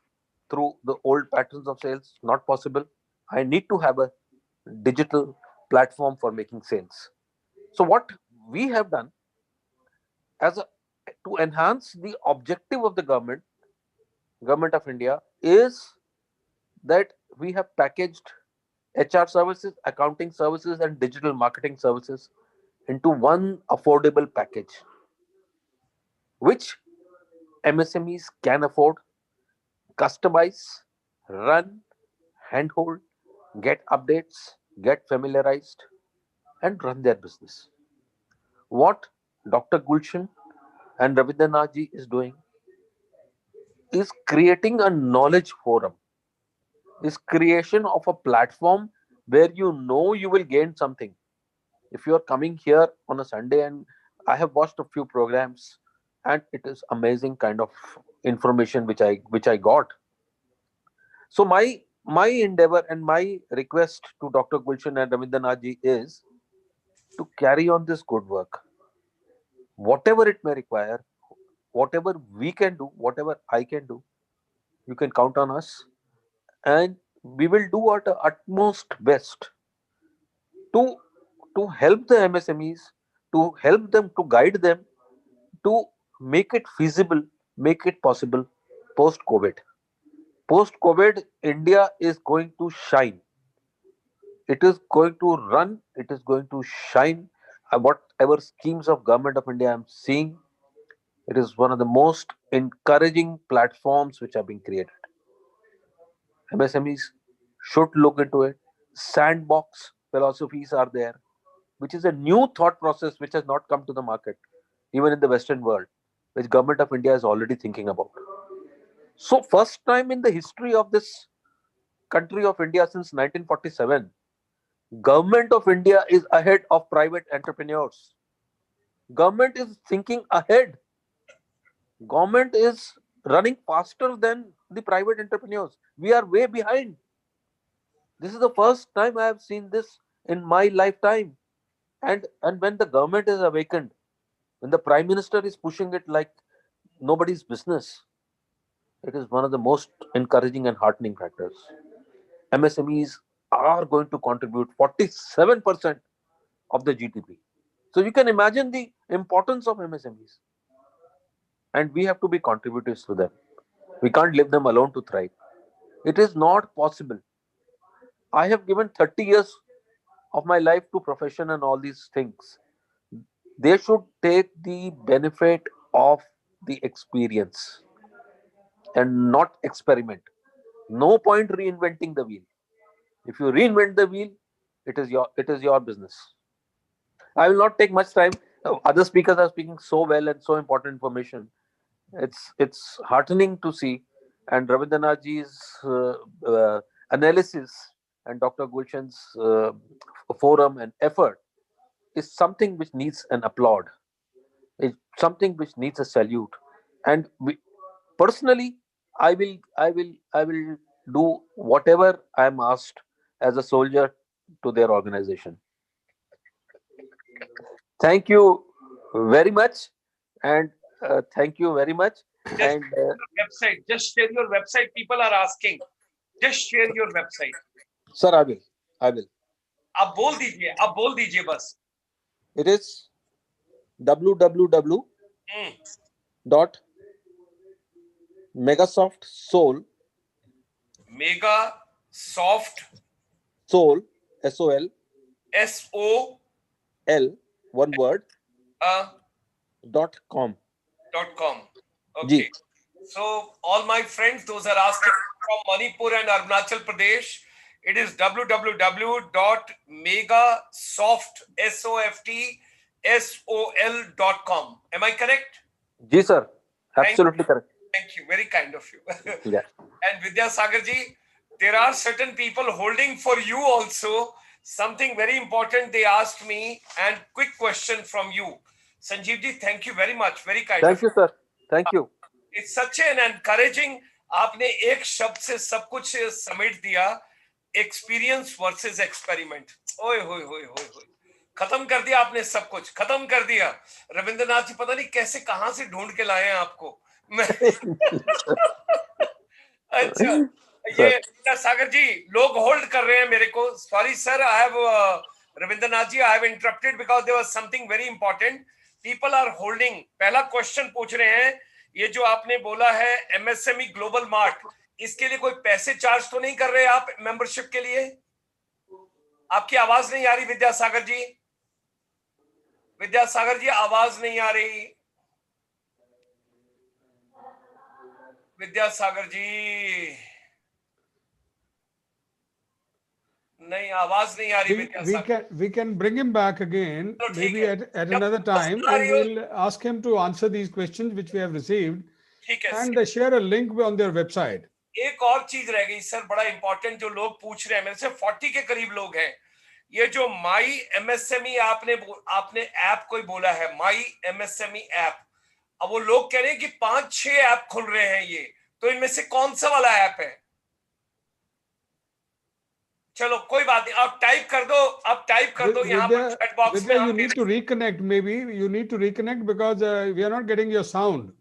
through the old patterns of sales, not possible. I need to have a digital platform for making sales. So what we have done, to enhance the objective of the government of India is that we have packaged HR services, accounting services, and digital marketing services into one affordable package, which MSMEs can afford, customize, run, handhold, get updates, get familiarized, and run their business. What Dr. Gulshan and Ravindra ji is doing is creating a knowledge forum, is creation of a platform where you will gain something. If you are coming here on a Sunday, and I have watched a few programs, and it is amazing kind of information which I got. So my endeavor and my request to Dr. Gulshan and Ravindra ji is to carry on this good work, whatever it may require, whatever we can do, whatever I can do, you can count on us, and we will do our utmost best to help the MSMEs, to help them, to guide them, to make it feasible, make it possible post COVID. Post COVID, India is going to shine. It is going to run. It is going to shine. Whatever schemes of government of India I'm seeing, it is one of the most encouraging platforms which are being created. MSMEs should look into it. Sandbox philosophies are there, which is a new thought process which has not come to the market, even in the Western world, which government of India is already thinking about. So, first time in the history of this country of India since 1947, government of India is ahead of private entrepreneurs. Government is thinking ahead. Government is running faster than the private entrepreneurs. We are way behind. This is the first time I have seen this in my lifetime. And when the government is awakened, when the prime minister is pushing it like nobody's business, it is one of the most encouraging and heartening factors. MSMEs are going to contribute 47% of the GDP. So you can imagine the importance of MSMEs. And we have to be contributors to them. We can't leave them alone to thrive. It is not possible. I have given 30 years of my life to profession and all these things. They should take the benefit of the experience and not experiment. No point reinventing the wheel. If you reinvent the wheel, it is your business. I will not take much time. Other speakers are speaking so well and so important information. It's heartening to see, and Ravindra ji's analysis and Dr. Gulshan's forum and effort is something which needs an applaud. It's something which needs a salute. And personally, I will do whatever I am asked as a soldier to their organization. Thank you very much, and thank you very much. Just And website. Just share your website. People are asking. Just share your website. sir, I will. आप बोल दीजिए बस. It is www.megasoftsoul Megasoft soul SOL SOL one word .com. Okay. So all my friends, those are asking from Manipur and Arunachal Pradesh. It is www.megasoftsol.com. Am I correct? Ji sir, absolutely correct. Thank you. Very kind of you. Yeah. And Vidya Sagar ji, there are certain people holding for you also. Something very important they asked me, and quick question from you. Sanjeev ji, thank you very much. Very kind. Thank you, sir. Thank you. It's such an encouraging. आपने एक शब्द से सब कुछ समेट दिया. Experience versus experiment. ओए होए होए होए होए. खत्म कर दिया आपने सब कुछ. खत्म कर दिया. रविंद्रनाथ जी पता नहीं कैसे कहां से ढूंढ के लाए हैं आपको. अच्छा. ये सागर जी लोग होल्ड कर रहे हैं मेरे को. Sorry sir, I have Ravindra ji, I have interrupted because there was something very important. People are holding. पहला क्वेश्चन पूछ रहे हैं, ये जो आपने बोला है एमएसएमई ग्लोबल मार्ट, इसके लिए कोई पैसे चार्ज तो नहीं कर रहे आप मेंबरशिप के लिए? आपकी आवाज नहीं आ रही विद्यासागर जी, विद्यासागर जी आवाज नहीं आ रही, विद्यासागर जी नहीं, आवाज नहीं आ रही Vidyasagar. We can bring him back again, चलो, ठीक maybe है। at जब another time, आ and रही हो, we'll ask him to answer these questions which we have received, ठीक है। and share a link on their website. एक और चीज रह गई सर, बड़ा इंपॉर्टेंट, जो लोग पूछ रहे हैं, मेरे से 40 के करीब लोग हैं, ये जो माई एमएसएमई आपने ऐप कोई बोला है, माई एमएसएमई ऐप, अब वो लोग कह रहे हैं कि 5-6 ऐप खुल रहे हैं, ये तो इनमें से कौन सा वाला ऐप है? चलो कोई बात नहीं, आप टाइप कर दो, आप टाइप कर दो यहाँ पर चैट बॉक्स में। Vidya, you need to reconnect, maybe you need to reconnect because we are not getting your sound.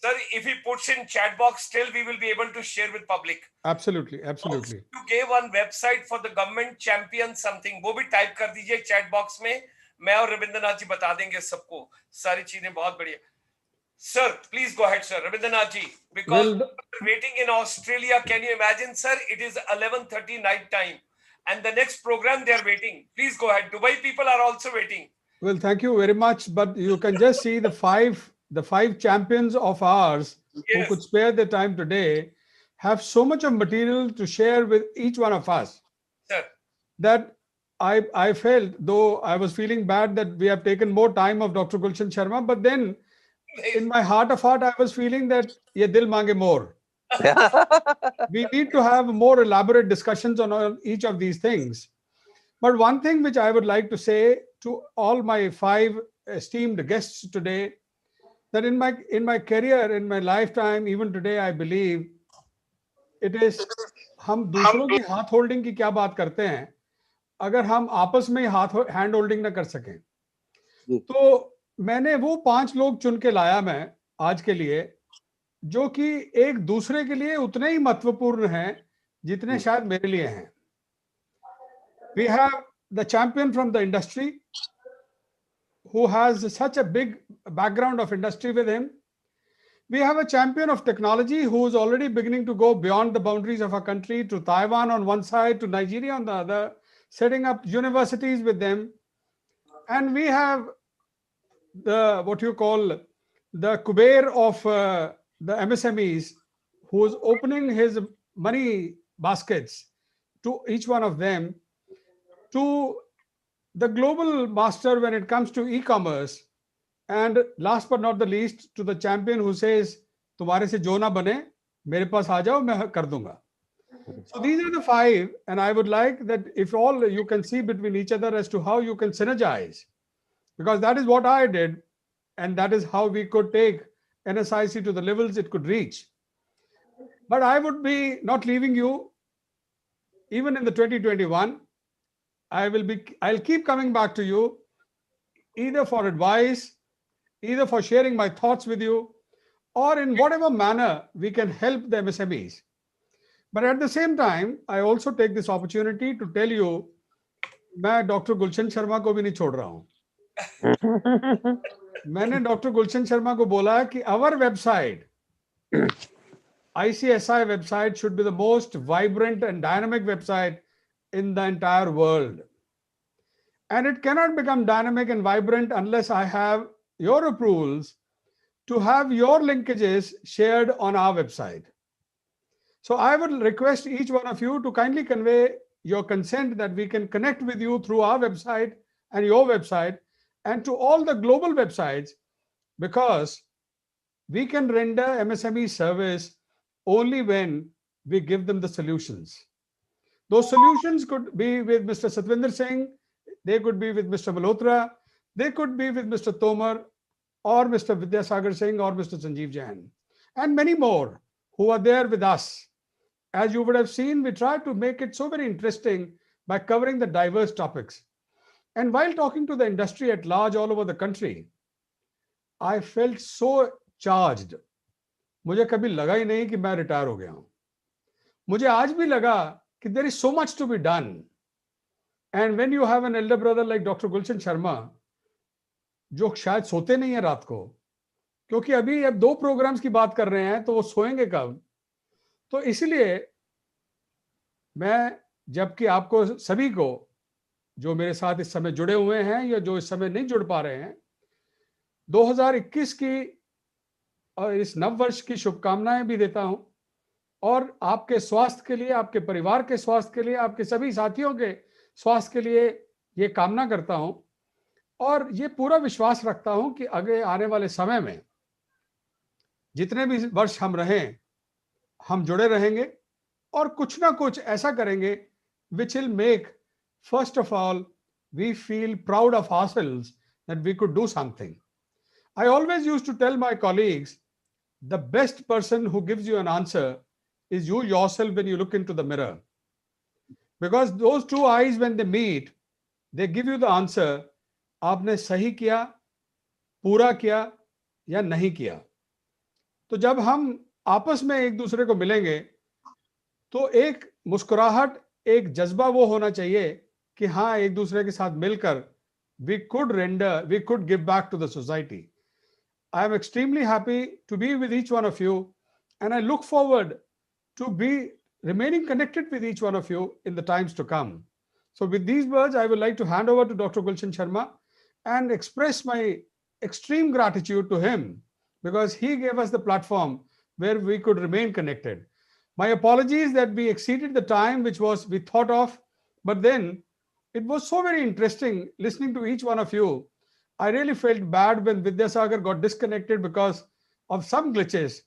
Sir, if he puts in chat box, still we will be able to share with public. Absolutely, absolutely. Also, you gave one website for the government champion something, वो भी type कर दीजिए chat box में, मैं और रविंद्रनाथ जी बता देंगे सबको, सारी चीजें बहुत बढ़िया। Sir, please go ahead, sir. Ravindra ji, because waiting in Australia, can you imagine, sir? It is 11:30 night time, and the next program they are waiting. Please go ahead. Dubai people are also waiting. Well, thank you very much. But you can just see the five champions of ours who could spare their time today have so much of material to share with each one of us. Sir, that I felt, though I was feeling bad that we have taken more time of Dr. Gulshan Sharma, but then in my heart of heart, I was feeling that ye dil mange more. We need to have more elaborate discussions on each of these things. But one thing which I would like to say to all my 5 esteemed guests today, that in my career, in my lifetime, even today, I believe it is, हम दूसरों की हाथ holding की क्या बात करते हैं, अगर हम आपस में हैंड होल्डिंग ना कर सकें, तो मैंने वो 5 लोग चुन के लाया मैं आज के लिए, जो कि एक दूसरे के लिए उतने ही महत्वपूर्ण हैं जितने शायद मेरे लिए हैं. We have the champion from the industry who has such a big background of industry with him. We have a champion of technology who is already beginning to go beyond the boundaries of our country, to Taiwan on one side, to Nigeria on the other, setting up universities with them. And we have the, what you call, the Kuber of the MSMEs, who is opening his money baskets to each one of them, to the global master when it comes to e-commerce, and last but not the least, to the champion who says, तुम्हारे से जो ना बने, मेरे पास आ जाओ, मैं कर दूंगा. So these are the 5, and I would like that if all you can see between each other as to how you can synergize, because that is what I did, and that is how we could take NSIC to the levels it could reach. But I would be not leaving you even in the 2021. I'll keep coming back to you, either for advice, either for sharing my thoughts with you, or in whatever manner we can help the MSMEs. But at the same time, I also take this opportunity to tell you, मैं doctor गुलशन शर्मा को भी नहीं छोड़ रहा हूँ. मैंने doctor गुलशन शर्मा को बोला कि our website, ICSI website, should be the most vibrant and dynamic website in the entire world. And it cannot become dynamic and vibrant unless I have your approvals to have your linkages shared on our website. So I would request each one of you to kindly convey your consent that we can connect with you through our website and your website and to all the global websites, because we can render MSME service only when we give them the solutions. Those solutions could be with Mr. Satvinder Singh, they could be with Mr. Malhotra, they could be with Mr. Tomar, or Mr. Vidyasagar Singh, or Mr. Sanjeev Jain, and many more who are there with us. As you would have seen, we try to make it so very interesting by covering the diverse topics. And while talking to the industry at large all over the country, I felt so charged. मुझे कभी लगा ही नहीं कि मैं retire हो गया हूं. मुझे आज भी लगा कि there is so much to be done. And when you have an elder brother like Dr. Gulshan Sharma, जो शायद सोते नहीं है रात को, क्योंकि अभी अब 2 प्रोग्राम्स की बात कर रहे हैं तो वो सोएंगे कब? तो इसलिए मैं, जबकि आपको सभी को जो मेरे साथ इस समय जुड़े हुए हैं या जो इस समय नहीं जुड़ पा रहे हैं, 2021 की और इस नव वर्ष की शुभकामनाएं भी देता हूं, और आपके स्वास्थ्य के लिए, आपके परिवार के स्वास्थ्य के लिए, आपके सभी साथियों के स्वास्थ्य के लिए ये कामना करता हूं, और ये पूरा विश्वास रखता हूं कि आगे आने वाले समय में जितने भी वर्ष हम रहें, हम जुड़े रहेंगे और कुछ ना कुछ ऐसा करेंगे which will make, first of all, we feel proud of ourselves that we could do something. I always used to tell my colleagues, the best person who gives you an answer is you yourself when you look into the mirror. Because those two eyes, when they meet, they give you the answer, आपने सही किया, पूरा किया या नहीं किया. तो जब हम आपस में एक दूसरे को मिलेंगे तो एक मुस्कुराहट, एक जज्बा वो होना चाहिए कि हाँ, एक दूसरे के साथ मिलकर we could give back to the society. I am extremely happy to be with each one of you, and I look forward to be remaining connected with each one of you in the times to come. So with these words, I would like to hand over to Dr. Gulshan Sharma and express my extreme gratitude to him, because he gave us the platform where we could remain connected. My apologies that we exceeded the time which was we thought of, but then it was so very interesting listening to each one of you. I really felt bad when Vidyasagar got disconnected because of some glitches.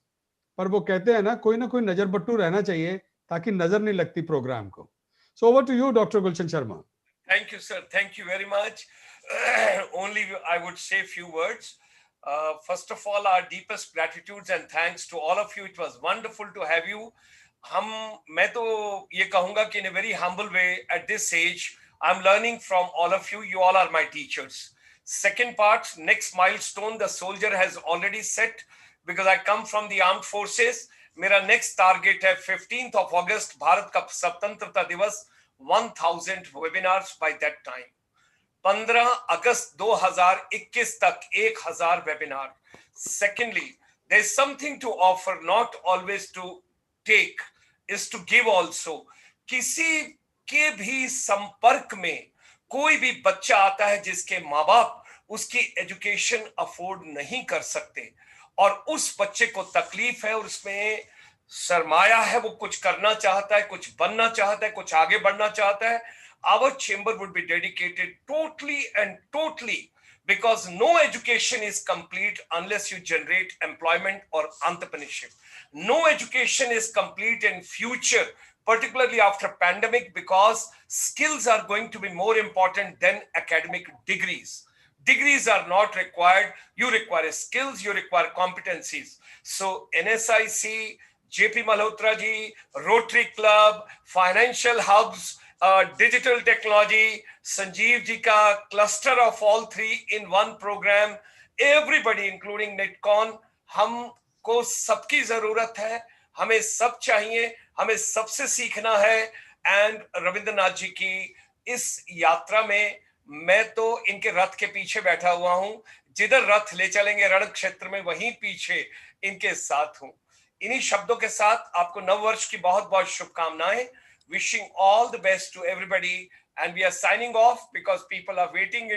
पर वो कहते हैं ना कोई नजर बट्टू रहना चाहिए ताकि नजर नहीं लगती प्रोग्राम को. So over to you, Dr. Gulshan Sharma. Thank you, sir. Thank you very much. Only I would say a few words. First of all, our deepest gratitudes and thanks to all of you. It was wonderful to have you. मैं तो ये कहूँगा कि in a very humble way at this age, I'm learning from all of you. You all are my teachers. Second part, next milestone, the soldier has already set, because I come from the armed forces. मेरा next target है 15th of August, Bharat का स्वतंत्रता दिवस, 1000 webinars by that time. 15 अगस्त 2021 तक 1000 webinar. Secondly, there is something to offer, not always to take, is to give also. किसी के भी संपर्क में कोई भी बच्चा आता है जिसके माँ बाप उसकी एजुकेशन अफोर्ड नहीं कर सकते, और उस बच्चे को तकलीफ है और उसमें सरमाया है, वो कुछ करना चाहता है, कुछ बनना चाहता है, कुछ आगे बढ़ना चाहता है, our chamber would be dedicated totally and totally, because no education is complete unless you generate employment or entrepreneurship. No education is complete in future, particularly after pandemic, because skills are going to be more important than academic degrees. Degrees are not required. You require skills, you require competencies. So NSIC, JP Malhotra ji, Rotary Club, financial hubs, digital technology, Sanjeev ji ka cluster of all three in one program, everybody including Netcon, हमको सबकी जरूरत है, हमें सब चाहिए, हमें सबसे सीखना है. एंड रविंद्र नाथ जी की इस यात्रा में मैं तो इनके रथ के पीछे बैठा हुआ हूं, जिधर रथ ले चलेंगे रण क्षेत्र में वहीं पीछे इनके साथ हूं. इन्हीं शब्दों के साथ आपको नववर्ष की बहुत बहुत शुभकामनाएं. Wishing all the best to everybody, and we are signing off because people are waiting